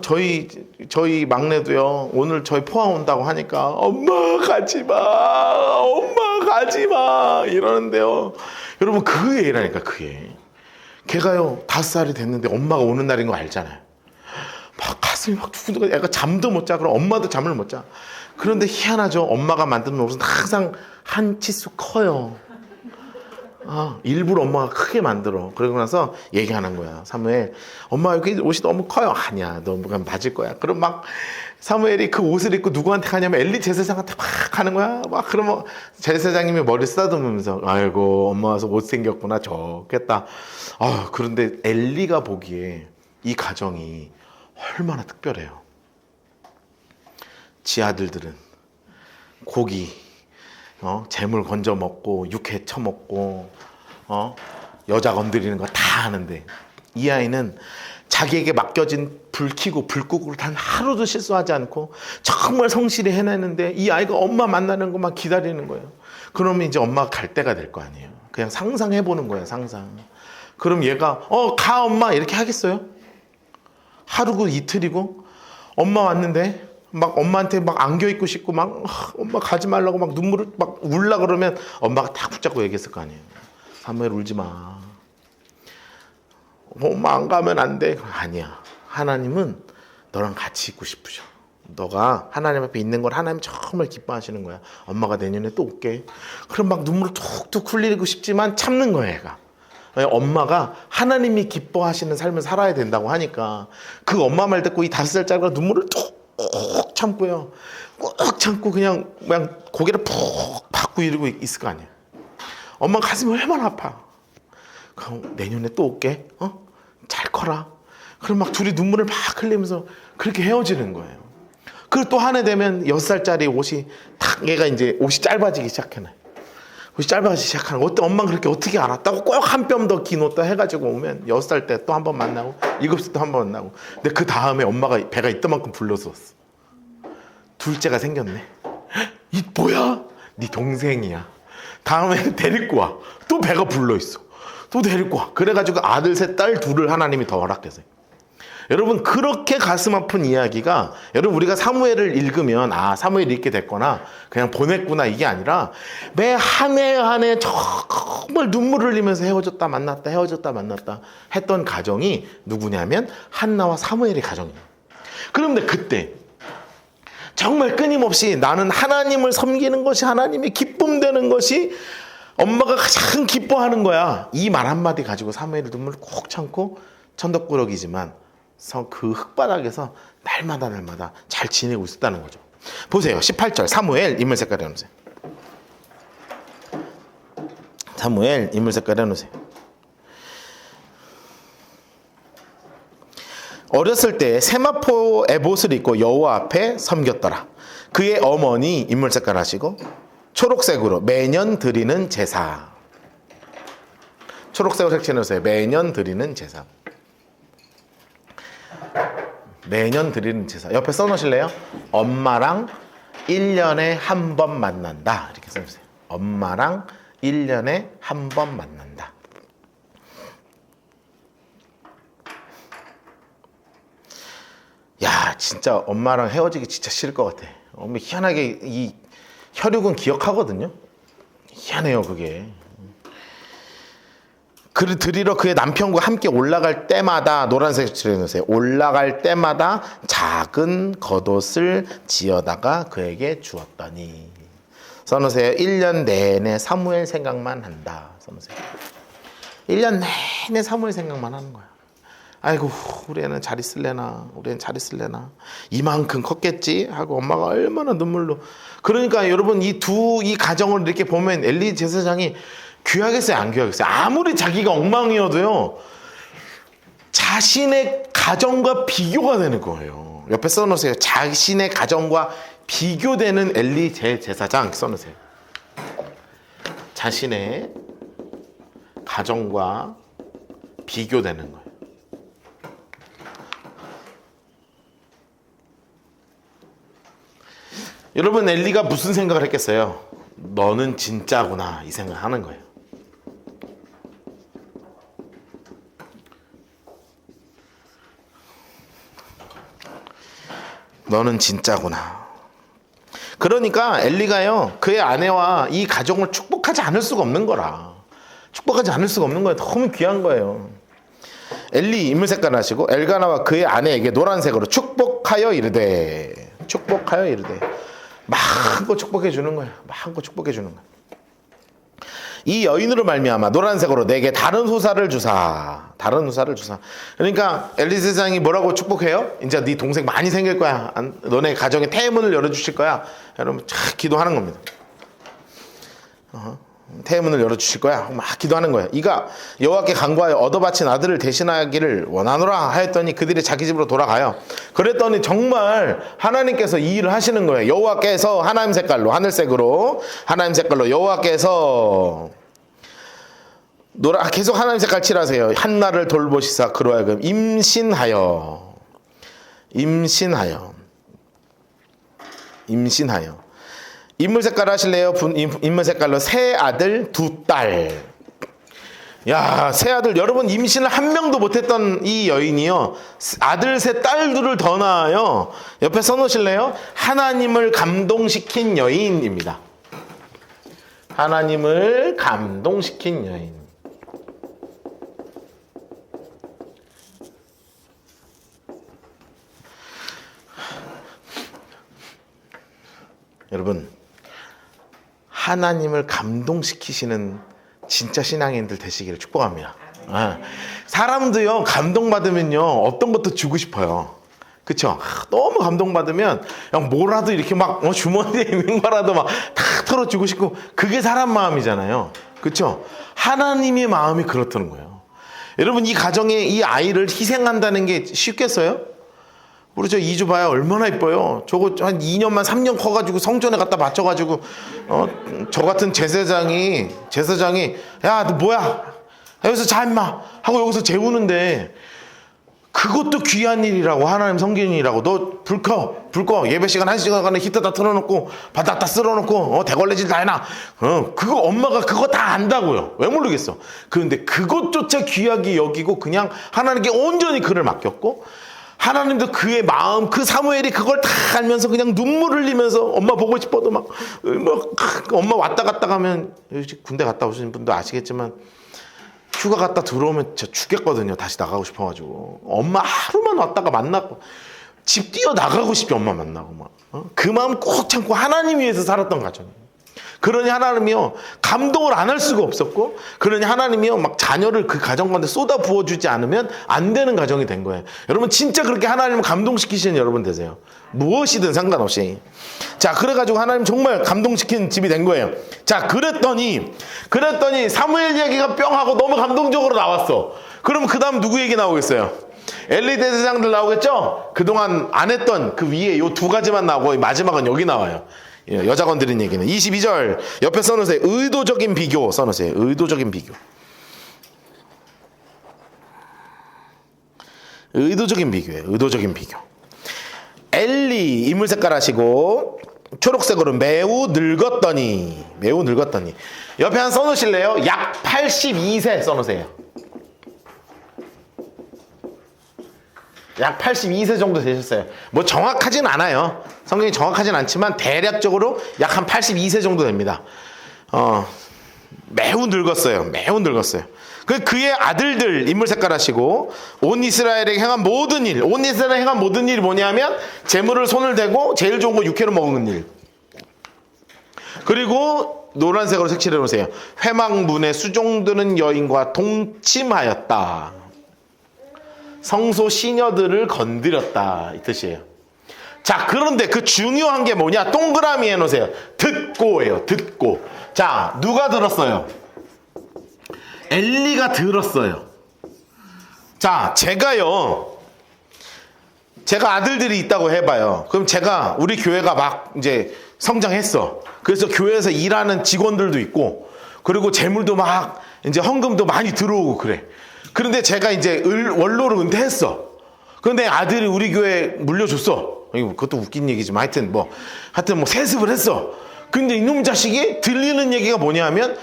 Speaker 1: 저희 막내도요, 오늘 저희 포항 온다고 하니까, 엄마 가지 마, 엄마 가지 마, 이러는데요. 여러분, 그 애라니까, 그 애. 걔가요, 5살이 됐는데 엄마가 오는 날인 거 알잖아요. 막 가슴이 막 두근두근, 애가 잠도 못 자. 그럼 엄마도 잠을 못 자. 그런데 희한하죠. 엄마가 만드는 옷은 항상 한 치수 커요. 일부러 엄마가 크게 만들어. 그러고 나서 얘기하는 거야. 사무엘, 엄마 여기 옷이 너무 커요. 아니야, 너 그냥 맞을 거야. 그럼 막 사무엘이 그 옷을 입고 누구한테 가냐면 엘리 제사장한테 막 가는 거야. 막 그러면 제사장님이 머리 쓰다듬으면서, 아이고 엄마 와서 못생겼구나, 좋겠다. 그런데 엘리가 보기에 이 가정이 얼마나 특별해요. 지 아들들은 고기, 재물 건져 먹고 육회 처먹고 여자 건드리는 거 다 하는데, 이 아이는 자기에게 맡겨진 불 켜고 불 끄고 단 하루도 실수하지 않고 정말 성실히 해내는데, 이 아이가 엄마 만나는 것만 기다리는 거예요. 그러면 이제 엄마가 갈 때가 될 거 아니에요. 그냥 상상해보는 거예요. 상상. 그럼 얘가 가 엄마 이렇게 하겠어요? 하루고 이틀이고 엄마 왔는데 막 엄마한테 막 안겨 있고 싶고 막 엄마 가지 말라고 막 눈물을 막 울라 그러면 엄마가 딱 붙잡고 얘기했을 거 아니에요. 사무엘 울지 마. 엄마 안 가면 안 돼. 아니야. 하나님은 너랑 같이 있고 싶으셔. 너가 하나님 앞에 있는 걸 하나님 정말 기뻐하시는 거야. 엄마가 내년에 또 올게. 그럼 막 눈물을 툭툭 흘리고 싶지만 참는 거야, 얘가. 엄마가 하나님이 기뻐하시는 삶을 살아야 된다고 하니까 그 엄마 말 듣고 이 5살짜리가 눈물을 툭 참고요. 꾹 참고 그냥 고개를 푹 받고 이러고 있을 거 아니야. 엄마 가슴이 얼마나 아파. 그럼 내년에 또 올게. 잘 커라. 그럼 막 둘이 눈물을 막 흘리면서 그렇게 헤어지는 거예요. 그리고 또 한 해 되면 6살짜리 옷이 탁 얘가 이제 옷이 짧아지기 시작하네. 옷이 짧아지기 시작하는 거. 엄마는 그렇게 어떻게 알았다고 꼭 한 뼘 더 긴 옷도 해가지고 오면 6살 때 또 한 번 만나고 7살 때 한 번 만나고. 근데 그 다음에 엄마가 배가 이따만큼 불러주었어. 둘째가 생겼네. 이 뭐야? 네 동생이야. 다음에 데리고 와. 또 배가 불러있어. 또 데리고 와. 그래가지고 아들 셋, 딸 둘을 하나님이 더 허락했어요. 여러분, 그렇게 가슴 아픈 이야기가, 여러분 우리가 사무엘을 읽으면 사무엘이 읽게 됐거나 그냥 보냈구나 이게 아니라 매 한 해 한 해 정말 눈물을 흘리면서 헤어졌다 만났다 헤어졌다 만났다 했던 가정이 누구냐면 한나와 사무엘의 가정이에요. 그런데 그때 정말 끊임없이 나는 하나님을 섬기는 것이 하나님의 기쁨 되는 것이 엄마가 가장 기뻐하는 거야. 이 말 한마디 가지고 사무엘이 눈물을 꼭 참고 천덕꾸러기지만 그 흙바닥에서 날마다 잘 지내고 있었다는 거죠. 보세요. 18절 사무엘 인물 색깔 해놓으세요. 사무엘 인물 색깔 해놓으세요. 어렸을 때 세마포 에봇을 입고 여호와 앞에 섬겼더라. 그의 어머니 인물 색깔 하시고 초록색으로 매년 드리는 제사. 초록색으로 색칠해놓으세요. 매년 드리는 제사. 매년 드리는 제사. 옆에 써놓으실래요? 엄마랑 1년에 한 번 만난다. 이렇게 써주세요. 엄마랑 1년에 한 번 만난다. 야, 진짜 엄마랑 헤어지기 진짜 싫을 것 같아. 엄마 희한하게 이 혈육은 기억하거든요. 희한해요, 그게. 그를 드리러 그의 남편과 함께 올라갈 때마다 노란색 칠해놓으세요. 올라갈 때마다 작은 겉옷을 지어다가 그에게 주었더니. 써놓으세요. 1년 내내 사무엘 생각만 한다. 써놓으세요. 1년 내내 사무엘 생각만 하는 거야. 아이고 우리 애는 잘 있을래나, 우리 애는 잘 있을래나, 이만큼 컸겠지 하고 엄마가 얼마나 눈물로. 그러니까 여러분 이 가정을 이렇게 보면 엘리 제사장이 귀하겠어요, 안 귀하겠어요? 아무리 자기가 엉망이어도요, 자신의 가정과 비교가 되는 거예요. 옆에 써놓으세요. 자신의 가정과 비교되는 엘리 제사장 써놓으세요. 자신의 가정과 비교되는 거예요. 여러분 엘리가 무슨 생각을 했겠어요? 너는 진짜구나 이 생각을 하는 거예요. 너는 진짜구나. 그러니까 엘리가요 그의 아내와 이 가정을 축복하지 않을 수가 없는 거라. 축복하지 않을 수가 없는 거예요. 너무 귀한 거예요. 엘리 인물 색깔 하시고 엘가나와 그의 아내에게 노란색으로 축복하여 이르되. 축복하여 이르되. 마음껏 축복해 주는 거야. 마음껏 축복해 주는 거야. 이 여인으로 말미암아 노란색으로 내게 다른 후사를 주사. 다른 후사를 주사. 그러니까 엘리 제사장이 뭐라고 축복해요? 이제 네 동생 많이 생길 거야. 너네 가정에 태문을 열어주실 거야. 여러분 쫙 기도하는 겁니다. 태문을 열어주실 거야. 막 기도하는 거야. 이가 여호와께 간구하여 얻어바친 아들을 대신하기를 원하노라 하였더니 그들이 자기 집으로 돌아가요. 그랬더니 정말 하나님께서 이 일을 하시는 거예요. 여호와께서 하나님 색깔로, 하늘색으로 하나님 색깔로 여호와께서 계속 하나님 색깔 칠하세요. 한나를 돌보시사 그로 하여금 임신하여 인물 색깔 하실래요? 인물 색깔로 세 아들 두 딸. 야, 세 아들. 여러분 임신을 한 명도 못했던 이 여인이요 아들 세 딸들을 더 낳아요. 옆에 써놓으실래요? 하나님을 감동시킨 여인입니다. 하나님을 감동시킨 여인. 여러분, 하나님을 감동시키시는 진짜 신앙인들 되시기를 축복합니다. 사람도요, 감동받으면요, 어떤 것도 주고 싶어요. 그쵸? 너무 감동받으면 그냥 뭐라도 이렇게 막 주머니에 있는 거라도 막 다 털어주고 싶고, 그게 사람 마음이잖아요. 그쵸? 하나님의 마음이 그렇다는 거예요. 여러분, 이 가정에 이 아이를 희생한다는 게 쉽겠어요? 우리 저 이주 봐야 얼마나 이뻐요. 저거 한 2년만 3년 커가지고 성전에 갖다 바쳐가지고 저 같은 제사장이 야, 너 뭐야? 여기서 자 임마 하고 여기서 재우는데, 그것도 귀한 일이라고. 하나님 성전이라고. 너 불 꺼 예배 시간 1시간간에 히터 다 틀어놓고 바닥 다 쓸어놓고 대걸레질 다 해놔. 그거 엄마가 그거 다 안다고요. 왜 모르겠어. 그런데 그것조차 귀하게 여기고 그냥 하나님께 온전히 그를 맡겼고, 하나님도 그의 마음, 그 사무엘이 그걸 다 알면서 그냥 눈물 흘리면서, 엄마 보고 싶어도 막 엄마 왔다 갔다 가면, 군대 갔다 오신 분도 아시겠지만 휴가 갔다 들어오면 진짜 죽겠거든요. 다시 나가고 싶어가지고. 엄마 하루만 왔다가 만나고 집 뛰어 나가고 싶지. 엄마 만나고 막. 그 마음 꼭 참고 하나님 위해서 살았던 가정이에요. 그러니 하나님이요, 감동을 안 할 수가 없었고, 그러니 하나님이요, 막 자녀를 그 가정 가운데 쏟아 부어주지 않으면 안 되는 가정이 된 거예요. 여러분, 진짜 그렇게 하나님을 감동시키시는 여러분 되세요. 무엇이든 상관없이. 자, 그래가지고 하나님 정말 감동시키는 집이 된 거예요. 자, 그랬더니 사무엘 이야기가 뿅 하고 너무 감동적으로 나왔어. 그럼 그 다음 누구 얘기 나오겠어요? 엘리 대제사장들 나오겠죠? 그동안 안 했던 그 위에 요 두 가지만 나오고, 마지막은 여기 나와요. 여자 건드린 얘기는 22절 옆에 써놓으세요. 의도적인 비교 써놓으세요. 의도적인 비교. 의도적인 비교예요. 의도적인 비교. 엘리 이물 색깔 하시고 초록색으로 매우 늙었더니 옆에 한 써놓으실래요? 약 82세 써놓으세요. 약 82세 정도 되셨어요. 뭐 정확하진 않아요. 성경이 정확하진 않지만 대략적으로 약 한 82세 정도 됩니다. 매우 늙었어요. 그의 아들들 인물 색깔 하시고, 온 이스라엘에게 행한 모든 일. 온 이스라엘에 행한 모든 일이 뭐냐면 재물을 손을 대고 제일 좋은 거 육회로 먹는 일. 그리고 노란색으로 색칠해 놓으세요. 회막문에 수종드는 여인과 동침하였다. 성소 시녀들을 건드렸다, 이 뜻이에요. 자, 그런데 그 중요한 게 뭐냐? 동그라미 해놓으세요. 듣고예요. 듣고. 자, 누가 들었어요? 엘리가 들었어요. 자, 제가 아들들이 있다고 해봐요. 그럼 우리 교회가 막 이제 성장했어. 그래서 교회에서 일하는 직원들도 있고, 그리고 재물도 막 이제 헌금도 많이 들어오고 그래. 그런데 제가 이제 원로로 은퇴했어. 그런데 아들이 우리 교회 물려줬어. 그것도 웃긴 얘기지만 하여튼 뭐 세습을 했어. 근데 이놈 자식이 들리는 얘기가 뭐냐면,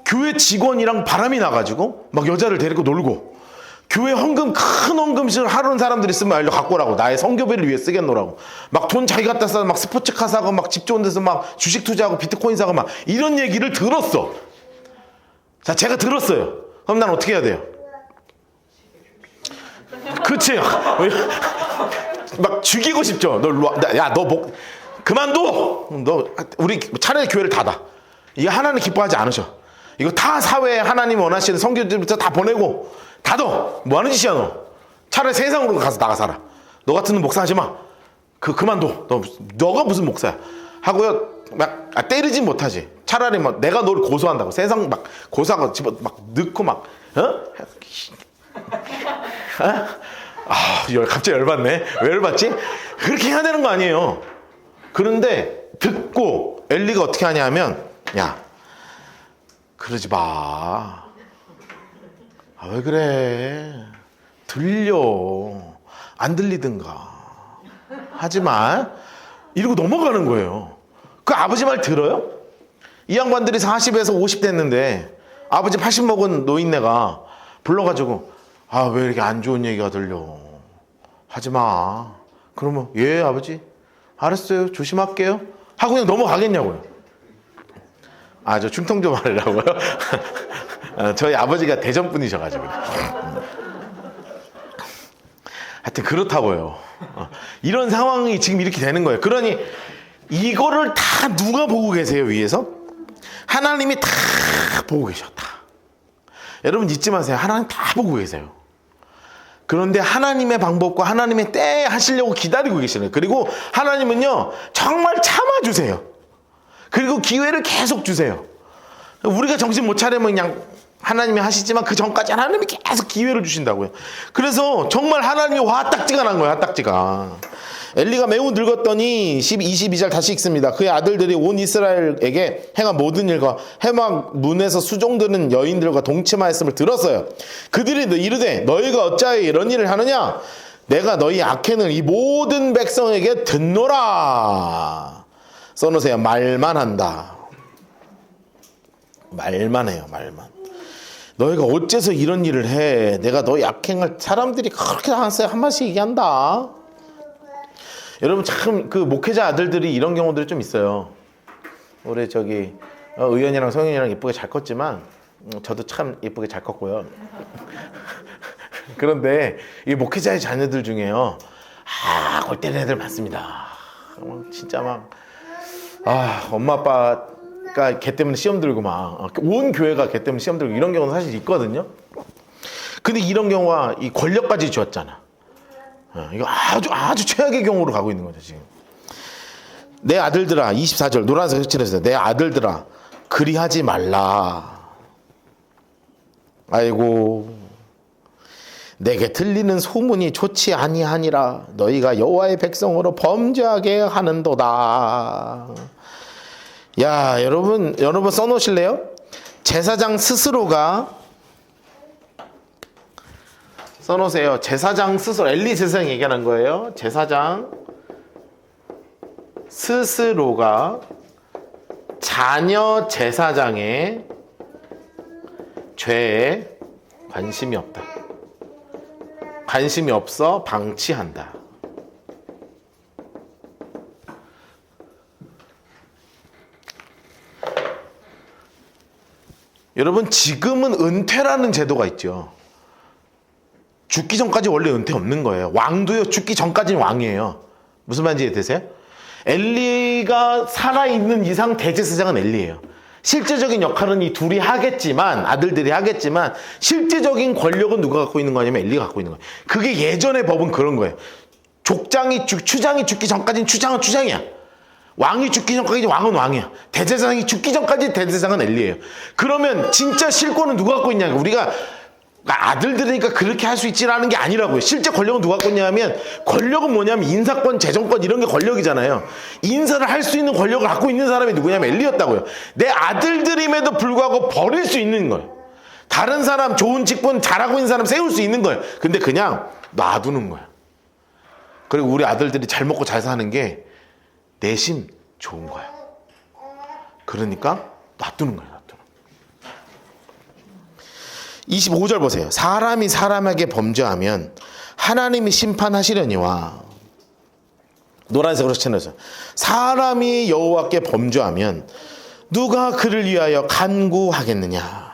Speaker 1: 교회 직원이랑 바람이 나가지고 막 여자를 데리고 놀고, 교회 헌금, 큰 헌금실 하루는 사람들이 쓰면 알려 갖고 오라고, 나의 성교비를 위해 쓰겠노라고, 막 돈 자기 갖다 써서 막 스포츠카 사고 막 집 좋은 데서 막 주식 투자하고 비트코인 사고 막 이런 얘기를 들었어. 자, 제가 들었어요. 그럼 난 어떻게 해야 돼요? 그치? 막 죽이고 싶죠. 너 일로 와. 야, 너 그만둬. 너 우리 차라리 교회를 닫아. 이거 하나님 기뻐하지 않으셔. 이거 다 사회에 하나님 원하시는 성교들부터 다 보내고 닫어. 뭐 하는 짓이야 너. 차라리 세상으로 가서 나가 살아. 너 같은 놈 목사하지 마. 그만둬. 너가 무슨 목사야 하고요. 막 때리진 못하지. 차라리 막 내가 너를 고소한다고. 세상 막 고소하고 집어 막 넣고 막 갑자기 열받네. 왜 열받지? 그렇게 해야 되는 거 아니에요. 그런데 듣고 엘리가 어떻게 하냐면, 야, 그러지 마. 왜 그래? 들려. 안 들리든가 하지 마. 이러고 넘어가는 거예요. 그 아버지 말 들어요? 이 양반들이 40에서 50 됐는데 아버지 80 먹은 노인네가 불러가지고, 왜 이렇게 안 좋은 얘기가 들려? 하지 마. 그러면, 예, 아버지. 알았어요. 조심할게요. 하고 그냥 넘어가겠냐고요. 저 충청 좀 하려고요. 저희 아버지가 대전 분이셔가지고. 하여튼 그렇다고요. 이런 상황이 지금 이렇게 되는 거예요. 그러니 이거를 다 누가 보고 계세요, 위에서? 하나님이 다 보고 계셨다. 여러분 잊지 마세요. 하나님 다 보고 계세요. 그런데 하나님의 방법과 하나님의 때 하시려고 기다리고 계시네요. 그리고 하나님은요, 정말 참아주세요. 그리고 기회를 계속 주세요. 우리가 정신 못 차리면 그냥 하나님이 하시지만 그 전까지 하나님이 계속 기회를 주신다고요. 그래서 정말 하나님이 화딱지가 난 거예요. 화딱지가. 엘리가 매우 늙었더니 22절 다시 읽습니다. 그의 아들들이 온 이스라엘에게 행한 모든 일과 해막 문에서 수종드는 여인들과 동침하였음을 들었어요. 그들이 이르되 너희가 어찌하여 이런 일을 하느냐? 내가 너희 악행을 이 모든 백성에게 듣노라. 써놓으세요. 말만 한다. 말만 해요. 말만. 너희가 어째서 이런 일을 해? 내가 너희 악행을 사람들이 그렇게 한 마씩 얘기한다. 여러분 참 그 목회자 아들들이 이런 경우들이 좀 있어요. 우리 저기 의연이랑 성현이랑 예쁘게 잘 컸지만 저도 참 예쁘게 잘 컸고요. 그런데 이 목회자의 자녀들 중에요, 골 때리는 애들 많습니다. 진짜 막 엄마 아빠가 걔 때문에 시험 들고 막 온 교회가 걔 때문에 시험 들고 이런 경우는 사실 있거든요. 근데 이런 경우가 이 권력까지 쥐었잖아. 이거 아주 최악의 경우로 가고 있는 거죠 지금. 내 아들들아, 24절 노란색 흑칠에서 내 아들들아 그리하지 말라. 아이고, 내게 들리는 소문이 좋지 아니하니라. 너희가 여호와의 백성으로 범죄하게 하는도다. 야, 여러분 써놓으실래요? 제사장 스스로가 써놓으세요. 제사장 스스로, 엘리 제사장 얘기하는 거예요. 제사장 스스로가 자녀 제사장의 죄에 관심이 없다. 관심이 없어 방치한다. 여러분 지금은 은퇴라는 제도가 있죠. 죽기 전까지 원래 은퇴 없는 거예요. 왕도요, 죽기 전까지는 왕이에요. 무슨 말인지 이해되세요? 엘리가 살아있는 이상 대제사장은 엘리예요. 실제적인 역할은 이 둘이 하겠지만, 아들들이 하겠지만 실제적인 권력은 누가 갖고 있는 거냐면 엘리가 갖고 있는 거예요. 그게 예전의 법은 그런 거예요. 추장이 죽기 전까지는 추장은 추장이야. 왕이 죽기 전까지 왕은 왕이야. 대제사장이 죽기 전까지 대제사장은 엘리예요. 그러면 진짜 실권은 누가 갖고 있냐? 우리가 아들들이니까 그렇게 할 수 있지라는 게 아니라고요. 실제 권력은 누가 갖고 있냐면, 권력은 뭐냐면 인사권, 재정권 이런 게 권력이잖아요. 인사를 할 수 있는 권력을 갖고 있는 사람이 누구냐면 엘리였다고요. 내 아들들임에도 불구하고 버릴 수 있는 거예요. 다른 사람, 좋은 직분 잘하고 있는 사람 세울 수 있는 거예요. 근데 그냥 놔두는 거예요. 그리고 우리 아들들이 잘 먹고 잘 사는 게 내심 좋은 거예요. 그러니까 놔두는 거예요. 25절 보세요. 사람이 사람에게 범죄하면 하나님이 심판하시려니와. 노란색으로 칠해서 사람이 여호와께 범죄하면 누가 그를 위하여 간구하겠느냐.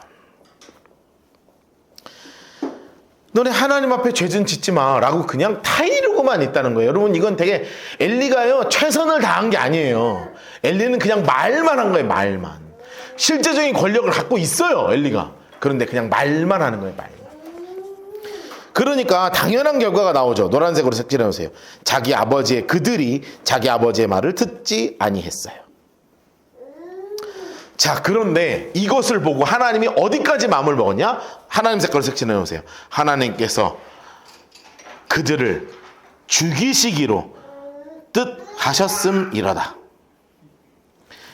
Speaker 1: 너네 하나님 앞에 죄는 짓지 마 라고 그냥 타이르고만 있다는 거예요. 여러분 이건 되게 엘리가요 최선을 다한 게 아니에요. 엘리는 그냥 말만 한 거예요. 말만. 실제적인 권력을 갖고 있어요 엘리가. 그런데 그냥 말만 하는 거예요. 말만. 그러니까 당연한 결과가 나오죠. 노란색으로 색칠해 놓으세요. 그들이 자기 아버지의 말을 듣지 아니했어요. 자, 그런데 이것을 보고 하나님이 어디까지 마음을 먹었냐? 하나님 색깔로 색칠해 놓으세요. 하나님께서 그들을 죽이시기로 뜻하셨음이로다.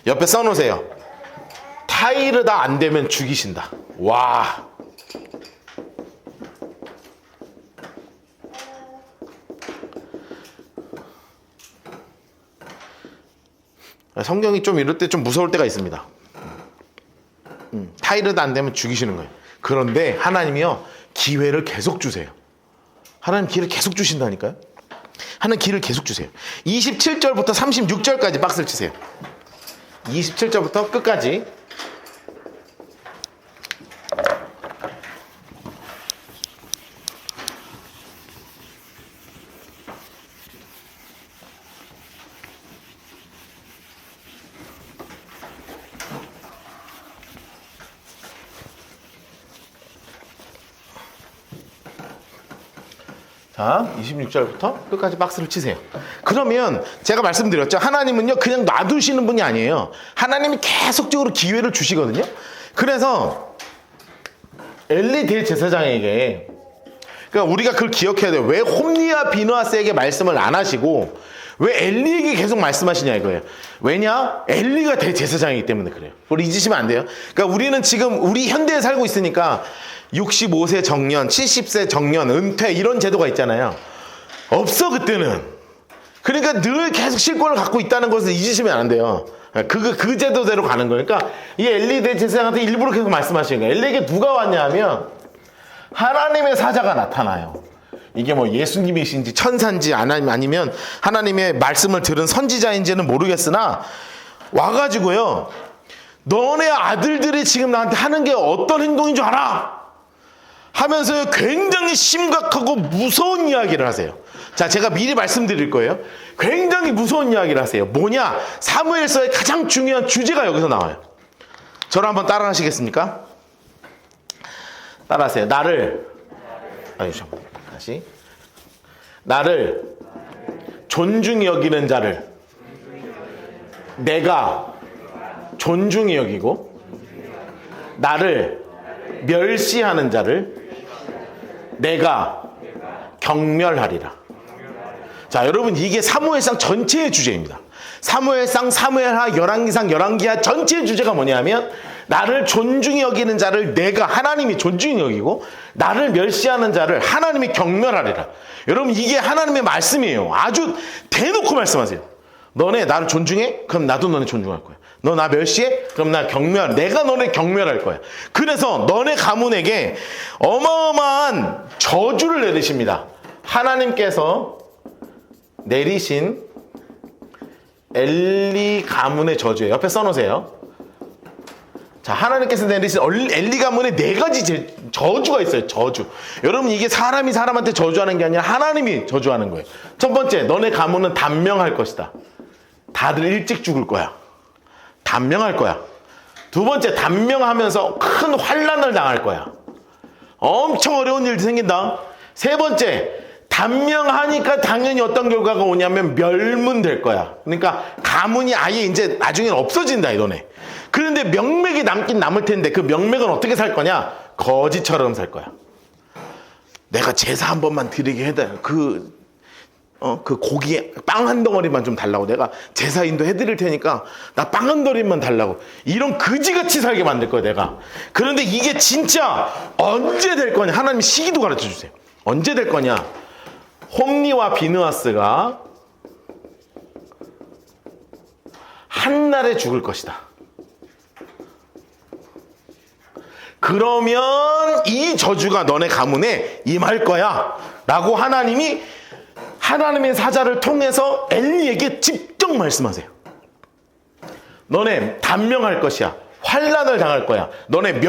Speaker 1: 옆에 써놓으세요. 타이르다 안 되면 죽이신다. 와. 성경이 좀 이럴 때 좀 무서울 때가 있습니다. 타이르다 안 되면 죽이시는 거예요. 그런데 하나님이요 기회를 계속 주세요. 하나님 기회를 계속 주신다니까요. 하나님 기회를 계속 주세요. 27절부터 36절까지 박스를 치세요. 27절부터 끝까지. 자, 26절부터 끝까지 박스를 치세요. 그러면 제가 말씀드렸죠. 하나님은요, 그냥 놔두시는 분이 아니에요. 하나님이 계속적으로 기회를 주시거든요. 그래서 엘리 대제사장에게, 그러니까 우리가 그걸 기억해야 돼요. 왜 홈리와 비느하스에게 말씀을 안 하시고 왜 엘리에게 계속 말씀하시냐 이거예요. 왜냐? 엘리가 대제사장이기 때문에 그래요. 우리 잊으시면 안 돼요. 그러니까 우리는 지금 우리 현대에 살고 있으니까 65세 정년, 70세 정년, 은퇴 이런 제도가 있잖아요. 없어 그때는. 그러니까 늘 계속 실권을 갖고 있다는 것을 잊으시면 안 돼요. 그 제도대로 가는 거예요. 그러니까 이 엘리 대제사장한테 일부러 계속 말씀하시는 거예요. 엘리에게 누가 왔냐 하면 하나님의 사자가 나타나요. 이게 뭐 예수님이신지 천사인지 아니면 하나님의 말씀을 들은 선지자인지는 모르겠으나 와가지고요, 너네 아들들이 지금 나한테 하는 게 어떤 행동인 줄 알아? 하면서 굉장히 심각하고 무서운 이야기를 하세요. 자, 제가 미리 말씀드릴 거예요. 굉장히 무서운 이야기를 하세요. 뭐냐? 사무엘서의 가장 중요한 주제가 여기서 나와요. 저를 한번 따라 하시겠습니까? 따라하세요. 다시. 나를 존중히 여기는 자를 내가 존중히 여기고, 나를 멸시하는 자를 내가 경멸하리라. 자, 여러분, 이게 사무엘상 전체의 주제입니다. 사무엘상, 사무엘하, 열왕기상, 열왕기하 전체의 주제가 뭐냐면 나를 존중히 여기는 자를 내가, 하나님이 존중히 여기고, 나를 멸시하는 자를 하나님이 경멸하리라. 여러분, 이게 하나님의 말씀이에요. 아주 대놓고 말씀하세요. 너네 나를 존중해? 그럼 나도 너네 존중할 거야. 너 나 멸시해? 그럼 나 내가 너네 경멸할 거야. 그래서 너네 가문에게 어마어마한 저주를 내리십니다. 하나님께서 내리신 엘리 가문의 저주예요. 옆에 써놓으세요. 자, 하나님께서 내리신 엘리 가문에 4가지 저주가 있어요. 저주. 여러분, 이게 사람이 사람한테 저주하는 게 아니라 하나님이 저주하는 거예요. 첫 번째, 너네 가문은 단명할 것이다. 다들 일찍 죽을 거야. 단명할 거야. 두 번째, 단명하면서 큰 환난을 당할 거야. 엄청 어려운 일도 생긴다. 세 번째, 단명하니까 당연히 어떤 결과가 오냐면 멸문될 거야. 그러니까 가문이 아예 이제 나중에는 없어진다, 너네. 그런데 명맥이 남긴 남을 텐데 그 명맥은 어떻게 살 거냐? 거지처럼 살 거야. 내가 제사 한 번만 드리게 해달라. 그 고기 빵 한 덩어리만 좀 달라고. 내가 제사인도 해드릴 테니까 나 빵 한 덩어리만 달라고. 이런 그지같이 살게 만들 거야, 내가. 그런데 이게 진짜 언제 될 거냐? 하나님 시기도 가르쳐 주세요. 언제 될 거냐? 홈리와 비느하스가 한날에 죽을 것이다. 그러면 이 저주가 너네 가문에 임할 거야 라고 하나님의 사자를 통해서 엘리에게 직접 말씀하세요. 너네 단명할 것이야. 환난을 당할 거야. 너네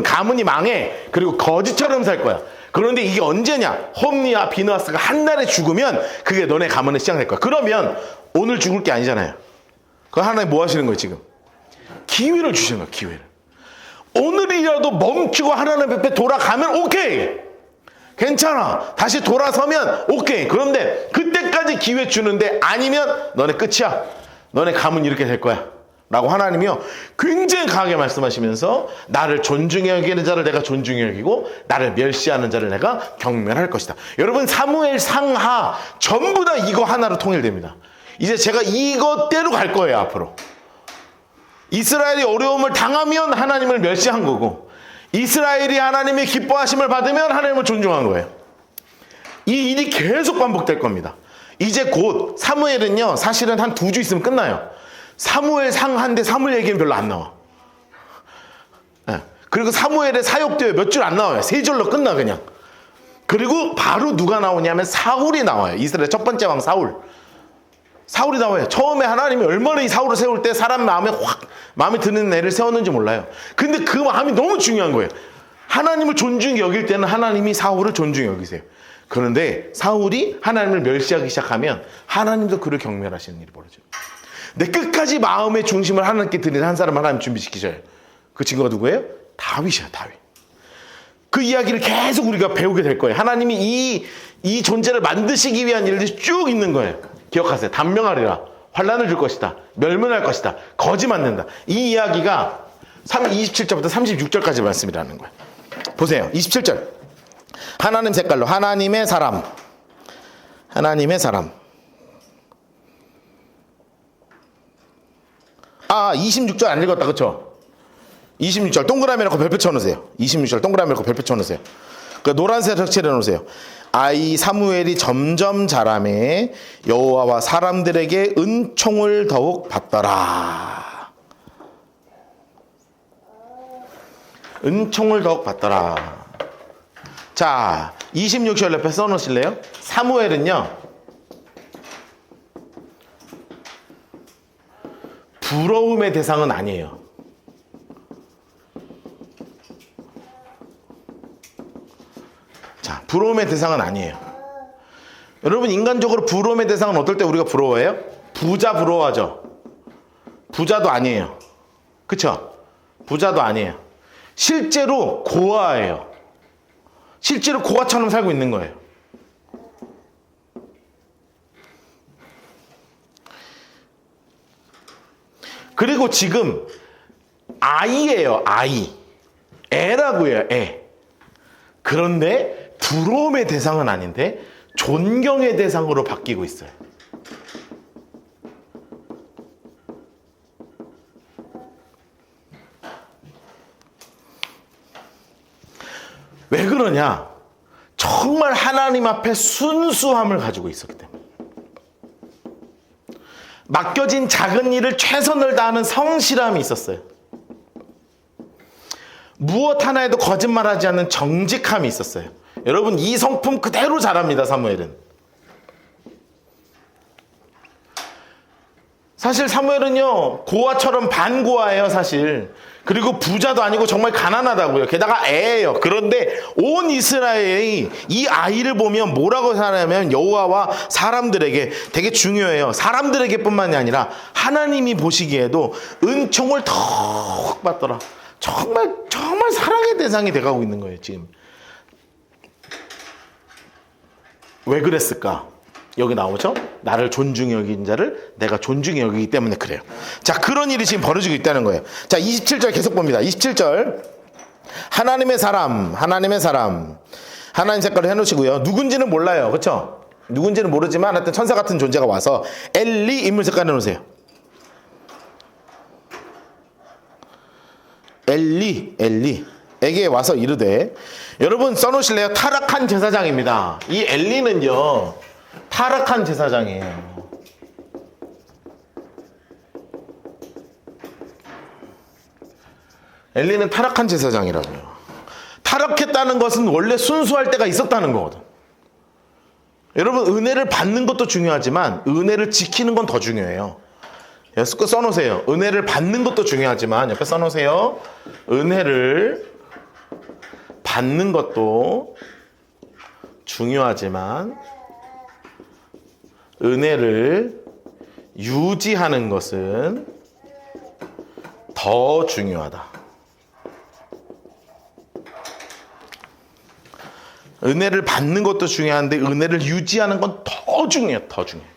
Speaker 1: 가문이 망해. 그리고 거지처럼 살 거야. 그런데 이게 언제냐? 홈리와 비느하스가 한날에 죽으면 그게 너네 가문에 시작될 거야. 그러면 오늘 죽을 게 아니잖아요. 그 하나님 뭐 하시는 거예요, 지금? 기회를 주시는 거예요, 기회를. 오늘이라도 멈추고 하나님 앞에 돌아가면 오케이. 괜찮아. 다시 돌아서면 오케이. 그런데 그때까지 기회 주는데 아니면 너네 끝이야. 너네 가문 이렇게 될 거야. 라고 하나님이요 굉장히 강하게 말씀하시면서 나를 존중히 여기는 자를 내가 존중히 여기고 나를 멸시하는 자를 내가 경멸할 것이다. 여러분, 사무엘 상하 전부 다 이거 하나로 통일됩니다. 이제 제가 이것대로 갈 거예요, 앞으로. 이스라엘이 어려움을 당하면 하나님을 멸시한 거고, 이스라엘이 하나님의 기뻐하심을 받으면 하나님을 존중한 거예요. 이 일이 계속 반복될 겁니다. 이제 곧 사무엘은요 사실은 한 2주 있으면 끝나요. 사무엘 상한데 사무엘 얘기는 별로 안 나와. 네. 그리고 사무엘의 사역도에 몇 줄 안 나와요. 3절로 끝나 그냥. 그리고 바로 누가 나오냐면 사울이 나와요. 이스라엘 첫 번째 왕 사울이 나와요. 처음에 하나님이 얼마나 이 사울을 세울 때 사람 마음에 드는 애를 세웠는지 몰라요. 근데 그 마음이 너무 중요한 거예요. 하나님을 존중히 여길 때는 하나님이 사울을 존중히 여기세요. 그런데 사울이 하나님을 멸시하기 시작하면 하나님도 그를 경멸하시는 일이 벌어져요. 근데 끝까지 마음의 중심을 하나님께 드리는 한 사람 하나님 준비시키셔요. 그 친구가 누구예요? 다윗이야, 다윗. 그 이야기를 계속 우리가 배우게 될 거예요. 하나님이 이 존재를 만드시기 위한 일들이 쭉 있는 거예요. 기억하세요. 단명하리라. 환난을 줄 것이다. 멸문할 것이다. 거지 만든다. 이 이야기가 27절부터 36절까지 말씀이라는 거예요. 보세요. 27절. 하나님 색깔로 하나님의 사람. 하나님의 사람. 26절 안 읽었다. 그쵸? 26절 동그라미 놓고 별표 쳐놓으세요. 26절 동그라미 놓고 별표 쳐놓으세요. 그 노란색 색칠해 놓으세요. 아이 사무엘이 점점 자라매 여호와와 사람들에게 은총을 더욱 받더라. 은총을 더욱 받더라. 자, 26절 옆에 써놓으실래요? 사무엘은요, 부러움의 대상은 아니에요. 자, 부러움의 대상은 아니에요. 여러분, 인간적으로 부러움의 대상은 어떨 때 우리가 부러워해요? 부자 부러워하죠. 부자도 아니에요. 그쵸? 부자도 아니에요. 실제로 고아예요. 실제로 고아처럼 살고 있는 거예요. 그리고 지금 아이예요. 아이. 애라고요. 애. 그런데 부러움의 대상은 아닌데 존경의 대상으로 바뀌고 있어요. 왜 그러냐? 정말 하나님 앞에 순수함을 가지고 있었기 때문에. 맡겨진 작은 일을 최선을 다하는 성실함이 있었어요. 무엇 하나에도 거짓말하지 않는 정직함이 있었어요. 여러분, 이 성품 그대로 자랍니다. 사무엘은. 사실 사무엘은요, 고아처럼 반고아예요. 사실. 그리고 부자도 아니고 정말 가난하다고요. 게다가 애예요. 그런데 온 이스라엘이 이 아이를 보면 뭐라고 하냐면 여호와와 사람들에게, 되게 중요해요. 사람들에게 뿐만이 아니라 하나님이 보시기에도 은총을 더욱 받더라. 정말 사랑의 대상이 돼가고 있는 거예요. 지금. 왜 그랬을까? 여기 나오죠? 나를 존중히 여긴 자를 내가 존중히 여기기 때문에 그래요. 자, 그런 일이 지금 벌어지고 있다는 거예요. 자, 27절 계속 봅니다. 27절. 하나님의 사람, 하나님의 사람. 하나님 색깔을 해놓으시고요. 누군지는 몰라요. 그렇죠? 누군지는 모르지만 하여튼 천사 같은 존재가 와서 엘리 인물 색깔 해놓으세요. 엘리에게 와서 이르되, 여러분 써놓으실래요? 타락한 제사장입니다. 이 엘리는요, 타락한 제사장이에요. 엘리는 타락한 제사장이라고요. 타락했다는 것은 원래 순수할 때가 있었다는 거거든. 여러분, 은혜를 받는 것도 중요하지만 은혜를 지키는 건 더 중요해요. 옆에 써놓으세요. 은혜를 받는 것도 중요하지만, 옆에 써놓으세요. 은혜를 받는 것도 중요하지만 은혜를 유지하는 것은 더 중요하다. 은혜를 받는 것도 중요한데 은혜를 유지하는 건 더 중요해요. 더 중요해요.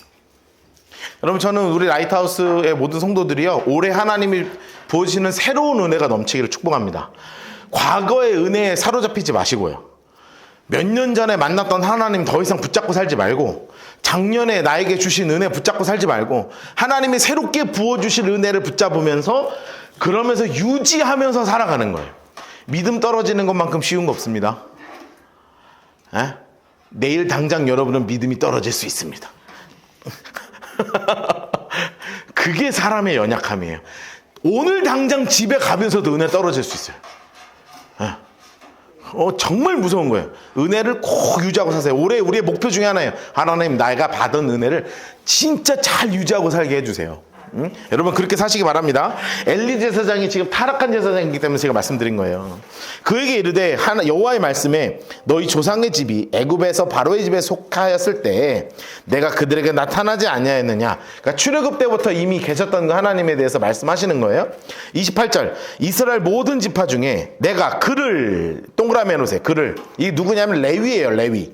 Speaker 1: 여러분, 저는 우리 라이트하우스의 모든 성도들이요, 올해 하나님이 보여주시는 새로운 은혜가 넘치기를 축복합니다. 과거의 은혜에 사로잡히지 마시고요, 몇 년 전에 만났던 하나님 더 이상 붙잡고 살지 말고, 작년에 나에게 주신 은혜 붙잡고 살지 말고, 하나님이 새롭게 부어주실 은혜를 붙잡으면서, 그러면서 유지하면서 살아가는 거예요. 믿음 떨어지는 것만큼 쉬운 거 없습니다. 내일 당장 여러분은 믿음이 떨어질 수 있습니다. 그게 사람의 연약함이에요. 오늘 당장 집에 가면서도 은혜 떨어질 수 있어요. 정말 무서운 거예요. 은혜를 꼭 유지하고 사세요. 올해 우리의 목표 중에 하나예요. 하나님, 내가 받은 은혜를 진짜 잘 유지하고 살게 해주세요. 여러분, 그렇게 사시기 바랍니다. 엘리 제사장이 지금 타락한 제사장이기 때문에 제가 말씀드린 거예요. 그에게 이르되, 여호와의 말씀에 너희 조상의 집이 애굽에서 바로의 집에 속하였을 때 내가 그들에게 나타나지 아니하였느냐. 그러니까 출애굽 때부터 이미 계셨던 그 하나님에 대해서 말씀하시는 거예요. 28절. 이스라엘 모든 지파 중에 내가 그를, 동그라미 해놓으세요. 그를. 이 누구냐면 레위예요. 레위.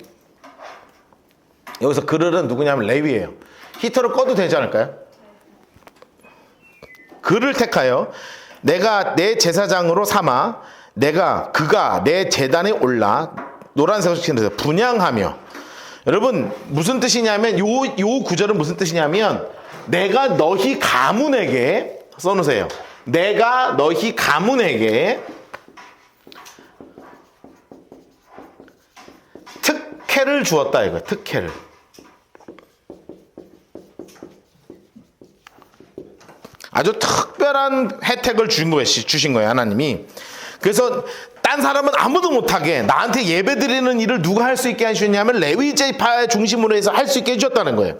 Speaker 1: 여기서 그를은 누구냐면 레위예요. 히터를 꺼도 되지 않을까요? 그를 택하여 내가 내 제사장으로 삼아 그가 내 제단에 올라 노란색으로 칠해서 분향하며. 여러분 무슨 뜻이냐면 요 구절은 무슨 뜻이냐면 내가 너희 가문에게 써놓으세요. 내가 너희 가문에게 특혜를 주었다 이거. 특혜를. 아주 특별한 혜택을 주신 거예요 하나님이. 그래서 딴 사람은 아무도 못하게 나한테 예배 드리는 일을 누가 할 수 있게 하셨냐면 레위 지파 중심으로 해서 할 수 있게 해주셨다는 거예요.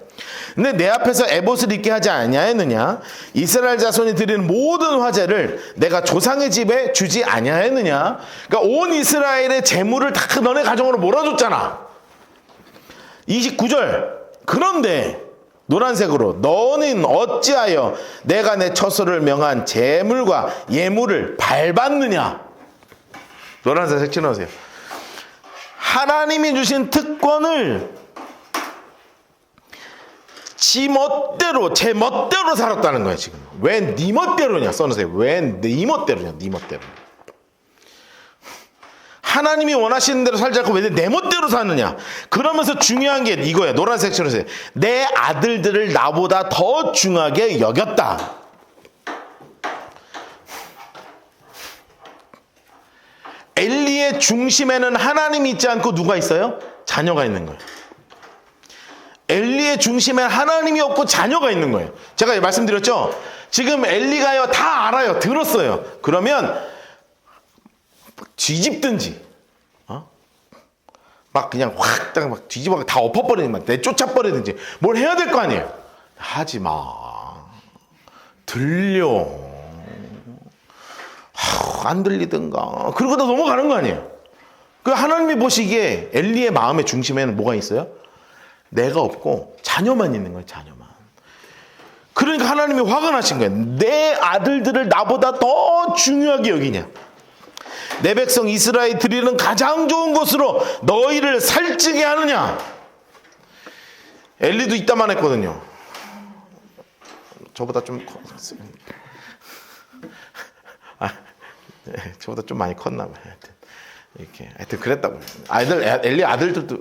Speaker 1: 근데 내 앞에서 에봇을 입게 하지 아니하였느냐? 이스라엘 자손이 드리는 모든 화제를 내가 조상의 집에 주지 아니하였느냐? 그러니까 온 이스라엘의 재물을 다 너네 가정으로 몰아줬잖아. 29절. 그런데 노란색으로 너는 어찌하여 내가 내 처소를 명한 재물과 예물을 밟았느냐? 노란색 색칠 넣으세요. 하나님이 주신 특권을 제 멋대로 살았다는 거예요 지금. 왜 네 멋대로냐 써놓으세요. 왜 네 멋대로냐. 네 멋대로. 하나님이 원하시는 대로 살지 않고 왜 내 멋대로 사느냐. 그러면서 중요한 게 이거예요. 노란색 칠해주세요. 내 아들들을 나보다 더 중하게 여겼다. 엘리의 중심에는 하나님이 있지 않고 누가 있어요? 자녀가 있는 거예요. 엘리의 중심에 하나님이 없고 자녀가 있는 거예요. 제가 말씀드렸죠? 지금 엘리가요 다 알아요. 들었어요. 그러면 뒤집든지 막 그냥 확 뒤집어 다 엎어버리든지 막 내쫓아버리든지 뭘 해야 될 거 아니에요. 하지마. 들려. 안 들리든가. 그러고도 넘어가는 거 아니에요. 그 하나님이 보시기에 엘리의 마음의 중심에는 뭐가 있어요? 내가 없고 자녀만 있는 거예요. 자녀만. 그러니까 하나님이 화가 나신 거예요. 내 아들들을 나보다 더 중요하게 여기냐. 내 백성 이스라엘 드리는 가장 좋은 것으로 너희를 살찌게 하느냐. 엘리도 이따만 했거든요. 저보다 좀 저보다 좀 많이 컸나 봐요. 하여튼 그랬다고. 엘리 아들들도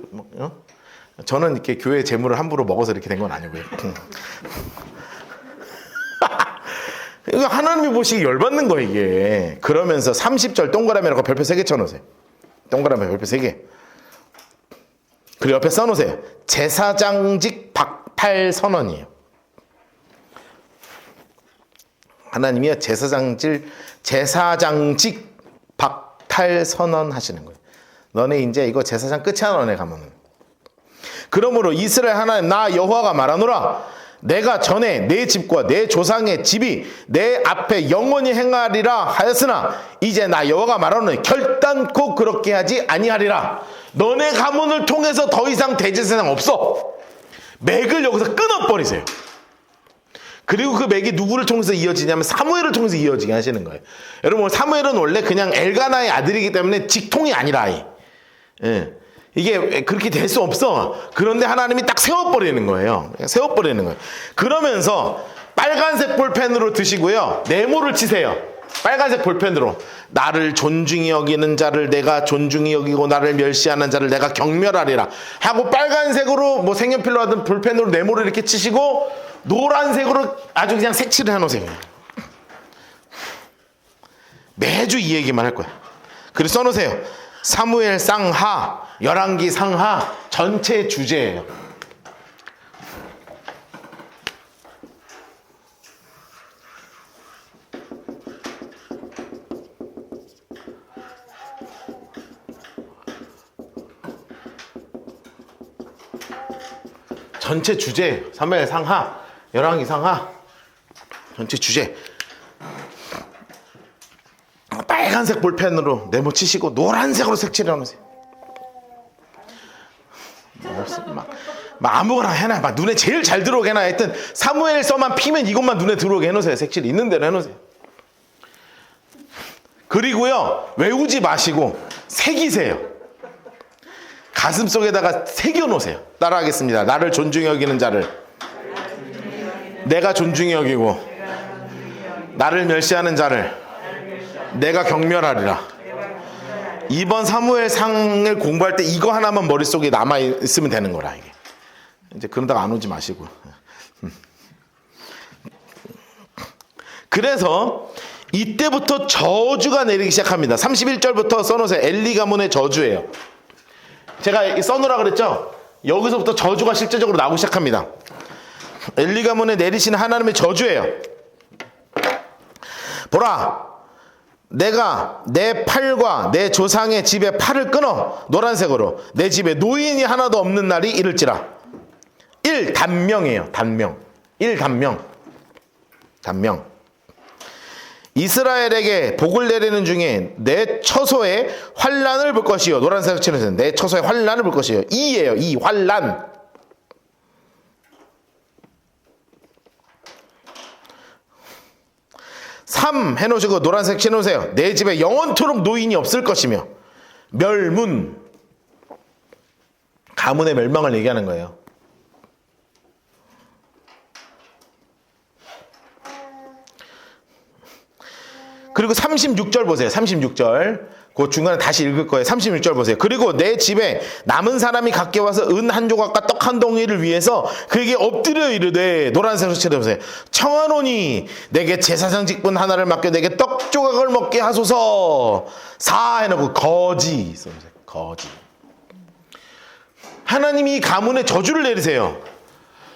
Speaker 1: 저는 이렇게 교회 재물을 함부로 먹어서 이렇게 된 건 아니고요. 이거 하나님이 보시기 열받는 거예요, 이게. 그러면서 30절 동그라미라고 별표 3개 쳐놓으세요. 동그라미 별표 3개. 그리고 옆에 써놓으세요. 제사장직 박탈 선언이에요. 하나님이 제사장직 박탈 선언하시는 거예요. 너네 이제 이거 제사장 끝이야, 너네 가면은. 그러므로 이스라엘 하나님 나 여호와가 말하노라. 내가 전에 내 집과 내 조상의 집이 내 앞에 영원히 행하리라 하였으나 이제 나 여호와가 말하노니 결단코 그렇게 하지 아니하리라. 너네 가문을 통해서 더 이상 대제사장 없어. 맥을 여기서 끊어버리세요. 그리고 그 맥이 누구를 통해서 이어지냐면 사무엘을 통해서 이어지게 하시는 거예요. 여러분 사무엘은 원래 그냥 엘가나의 아들이기 때문에 직통이 아니라 이게 그렇게 될 수 없어. 그런데 하나님이 딱 세워버리는 거예요. 세워버리는 거예요. 그러면서 빨간색 볼펜으로 드시고요. 네모를 치세요. 빨간색 볼펜으로. 나를 존중히 여기는 자를 내가 존중히 여기고 나를 멸시하는 자를 내가 경멸하리라 하고 빨간색으로 뭐 색연필로 하든 볼펜으로 네모를 이렇게 치시고 노란색으로 아주 그냥 색칠을 해놓으세요. 매주 이 얘기만 할 거야. 그래서 써놓으세요. 사무엘 쌍하, 열왕기 상하 전체 주제예요. 전체 주제. 사무엘 상하, 열왕기 상하 전체 주제. 빨간색 볼펜으로 네모 치시고 노란색으로 색칠해 놓으세요. 막 아무거나 해놔. 막 눈에 제일 잘 들어오게 해놔. 하여튼 사무엘서만 피면 이것만 눈에 들어오게 해놓으세요. 색칠 있는 대로 해놓으세요. 그리고요 외우지 마시고 새기세요. 가슴 속에다가 새겨 놓으세요. 따라하겠습니다. 나를 존중히 여기는 자를 내가 존중히 여기고 나를 멸시하는 자를 내가 경멸하리라. 이번 사무엘상을 공부할 때 이거 하나만 머릿속에 남아 있으면 되는 거라. 이게 이제 그러다가 안 오지 마시고. 그래서 이때부터 저주가 내리기 시작합니다. 31절부터 써놓으세요. 엘리 가문의 저주예요. 제가 써놓으라 그랬죠? 여기서부터 저주가 실제적으로 나오기 시작합니다. 엘리 가문에 내리시는 하나님의 저주예요. 보라, 내가 내 팔과 내 조상의 집에 팔을 끊어 노란색으로 내 집에 노인이 하나도 없는 날이 이를지라. 1. 단명이에요. 단명. 1. 단명. 이스라엘에게 복을 내리는 중에 내 처소에 환란을 볼 것이요. 노란색 칠해서 내 처소에 환란을 볼 것이요. 2예요. 2. 환란. 3 해놓으시고 노란색 칠해놓으세요. 내 집에 영원토록 노인이 없을 것이며. 멸문. 가문의 멸망을 얘기하는 거예요. 그리고 36절 보세요. 36절. 그 중간에 다시 읽을 거예요. 36절 보세요. 그리고 내 집에 남은 사람이 갖게 와서 은 한 조각과 떡 한 덩이를 위해서 그에게 엎드려 이르되 노란색으로 칠해보세요. 청하노니 내게 제사장 직분 하나를 맡겨 내게 떡 조각을 먹게 하소서. 4 해놓고 거지. 거지. 하나님이 이 가문에 저주를 내리세요.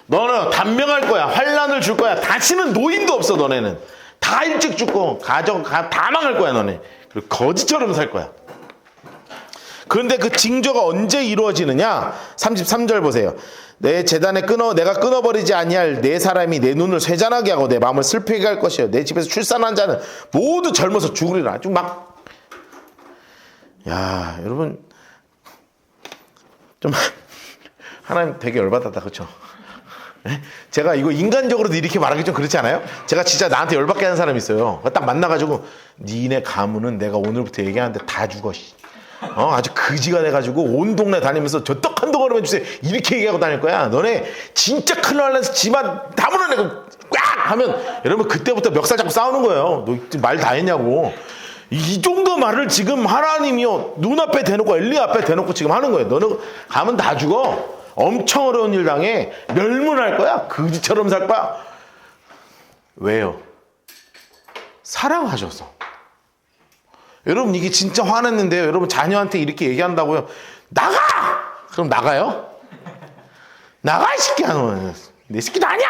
Speaker 1: 너는 단명할 거야. 환란을 줄 거야. 다시는 노인도 없어. 너네는 다 일찍 죽고 가정 다 망할 거야. 너네. 그리고 거지처럼 살 거야. 그런데 그 징조가 언제 이루어지느냐? 33절 보세요. 내 제단에 내가 끊어버리지 아니할 네 사람이 내 눈을 쇠잔하게 하고 내 마음을 슬프게 할 것이요. 내 집에서 출산한 자는 모두 젊어서 죽으리라. 아주 막. 야, 여러분 좀 하나님 되게 열받았다, 그렇죠? 제가 이거 인간적으로도 이렇게 말하기 좀 그렇지 않아요? 제가 진짜 나한테 열받게 하는 사람이 있어요. 딱 만나가지고 니네 가문은 내가 오늘부터 얘기하는데 다 죽어. 아주 그지가 돼가지고 온 동네 다니면서 저 떡 한 덩어리만 주세요. 이렇게 얘기하고 다닐 거야. 너네 진짜 큰일 날래서 집안 다 물어내고 꽉 하면 여러분 그때부터 멱살 잡고 싸우는 거예요. 너 말 다 했냐고. 이 정도 말을 지금 하나님이요 눈앞에 대놓고 엘리 앞에 대놓고 지금 하는 거예요. 너는 가면 다 죽어. 엄청 어려운 일 당해. 멸문할 거야. 그지처럼 살 거야. 왜요? 사랑하셔서. 여러분 이게 진짜 화냈는데요. 여러분 자녀한테 이렇게 얘기한다고요. 나가! 그럼 나가요? 나가 이 새끼야. 너. 내 새끼도 아니야.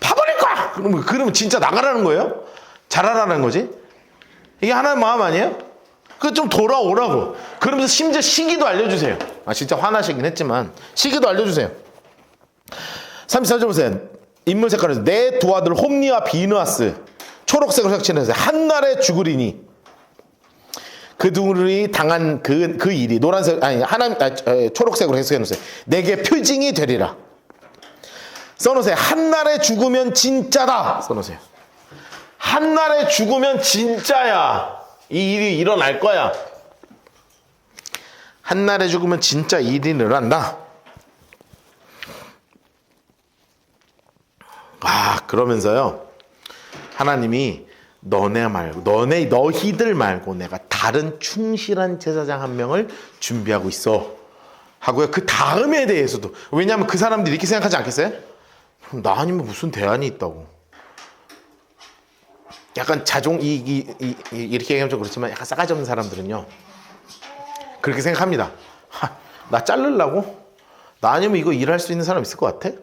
Speaker 1: 파버릴 거야. 그러면 진짜 나가라는 거예요? 잘하라는 거지? 이게 하나님 마음 아니에요? 그 좀 돌아오라고. 그러면서 심지어 시기도 알려주세요. 진짜 화나시긴 했지만 시기도 알려주세요. 33절 보세요. 인물 색깔에서 내 두 아들 홈니와 비느하스 초록색으로 색칠해서 한날에 죽으리니 그 둘이 당한 그 일이 노란색 초록색으로 해석해 놓으세요. 내게 표징이 되리라. 써놓으세요. 한날에 죽으면 진짜다. 써놓으세요. 한날에 죽으면 진짜야. 이 일이 일어날 거야. 한날에 죽으면 진짜 일이 일어난다. 그러면서요 하나님이 너희들 말고 내가 다른 충실한 제사장 한 명을 준비하고 있어 하고요. 그 다음에 대해서도, 왜냐하면 그 사람들이 이렇게 생각하지 않겠어요? 나 아니면 무슨 대안이 있다고. 약간 이렇게 얘기하면 좀 그렇지만 약간 싸가지 없는 사람들은요 그렇게 생각합니다. 나 자르려고? 나 아니면 이거 일할 수 있는 사람 있을 것 같아?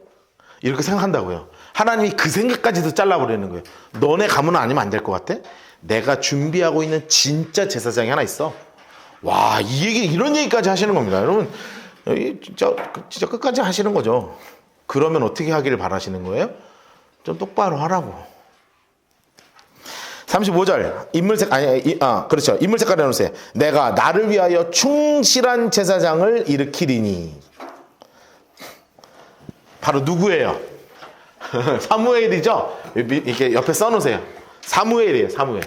Speaker 1: 이렇게 생각한다고요. 하나님이 그 생각까지도 잘라버리는 거예요. 너네 가문은 아니면 안 될 것 같아? 내가 준비하고 있는 진짜 제사장이 하나 있어. 와, 이런 얘기까지 하시는 겁니다. 여러분 진짜 끝까지 하시는 거죠. 그러면 어떻게 하기를 바라시는 거예요? 좀 똑바로 하라고. 35절 그렇죠. 인물 색깔을 해놓으세요. 내가 나를 위하여 충실한 제사장을 일으키리니. 바로 누구예요? 사무엘이죠. 이렇게 옆에 써놓으세요. 사무엘이에요. 사무엘.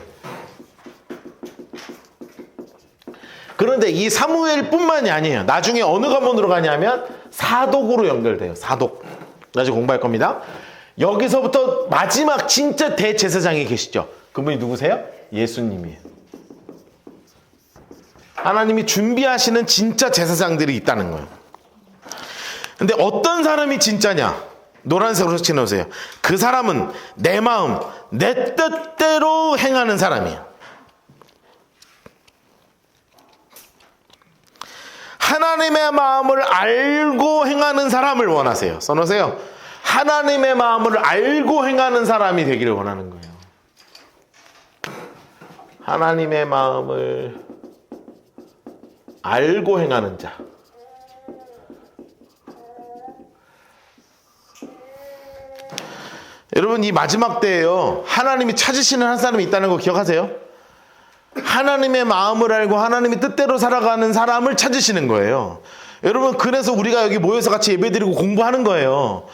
Speaker 1: 그런데 그런데 이 사무엘뿐만이 아니에요. 나중에 어느 가문으로 가냐면 사독으로 연결돼요. 사독. 나중에 공부할 겁니다. 여기서부터 마지막 진짜 대제사장이 계시죠. 그분이 누구세요? 예수님이에요. 하나님이 준비하시는 진짜 제사장들이 있다는 거예요. 근데 어떤 사람이 진짜냐? 노란색으로 칠해놓으세요. 그 사람은 내 마음, 내 뜻대로 행하는 사람이에요. 하나님의 마음을 알고 행하는 사람을 원하세요. 써놓으세요. 하나님의 마음을 알고 행하는 사람이 되기를 원하는 거예요. 하나님의 마음을 알고 행하는 자. 여러분, 이 마지막 때에요, 하나님이 찾으시는 한 사람이 있다는 거 기억하세요? 하나님의 마음을 알고 하나님의 뜻대로 살아가는 사람을 찾으시는 거예요. 여러분, 그래서 우리가 여기 모여서 같이 예배드리고 공부하는 거예요.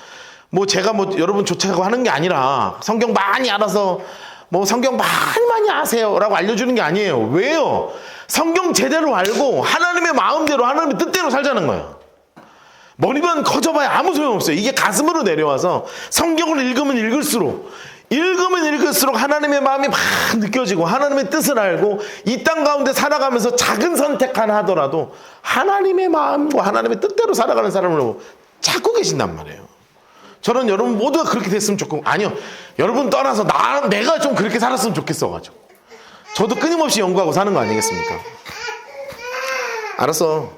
Speaker 1: 뭐 제가 뭐 여러분 쫓아가고 하는 게 아니라 성경 많이 알아서 뭐 성경 많이 아세요 라고 알려주는 게 아니에요. 왜요? 성경 제대로 알고 하나님의 마음대로 하나님의 뜻대로 살자는 거예요. 머리만 커져봐야 아무 소용없어요. 이게 가슴으로 내려와서 성경을 읽으면 읽을수록 하나님의 마음이 막 느껴지고 하나님의 뜻을 알고 이 땅 가운데 살아가면서 작은 선택 하나 하더라도 하나님의 마음과 하나님의 뜻대로 살아가는 사람을 찾고 계신단 말이에요. 저는 여러분 모두가 그렇게 됐으면 좋고, 아니요, 여러분 떠나서 내가 좀 그렇게 살았으면 좋겠어가지고 저도 끊임없이 연구하고 사는 거 아니겠습니까? 알았어,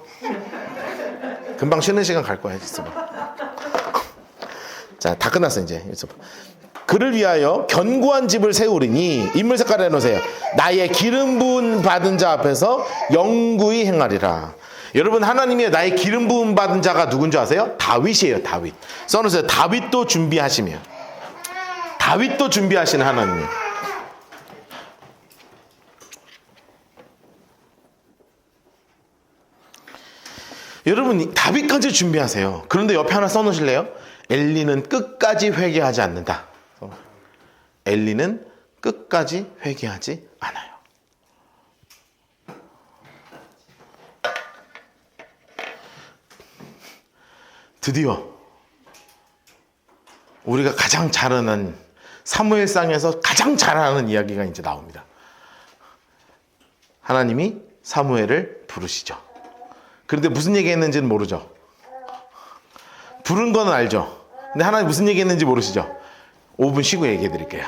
Speaker 1: 금방 쉬는 시간 갈 거야. 자, 다 끝났어 이제. 그를 위하여 견고한 집을 세우리니, 인물 색깔 해놓으세요. 나의 기름 부은 받은 자 앞에서 영구히 행하리라. 여러분, 하나님이 나의 기름 부음 받은 자가 누군지 아세요? 다윗이에요. 다윗. 써놓으세요. 다윗도 준비하시며. 다윗도 준비하시는 하나님. 여러분, 다윗까지 준비하세요. 그런데 옆에 하나 써놓으실래요? 엘리는 끝까지 회개하지 않는다. 엘리는 끝까지 회개하지 않아요. 드디어 우리가 가장 잘 아는 사무엘상에서 가장 잘 아는 이야기가 이제 나옵니다. 하나님이 사무엘을 부르시죠. 그런데 무슨 얘기했는지는 모르죠. 부른 건 알죠. 근데 하나님 무슨 얘기했는지 모르시죠. 5분 쉬고 얘기해 드릴게요.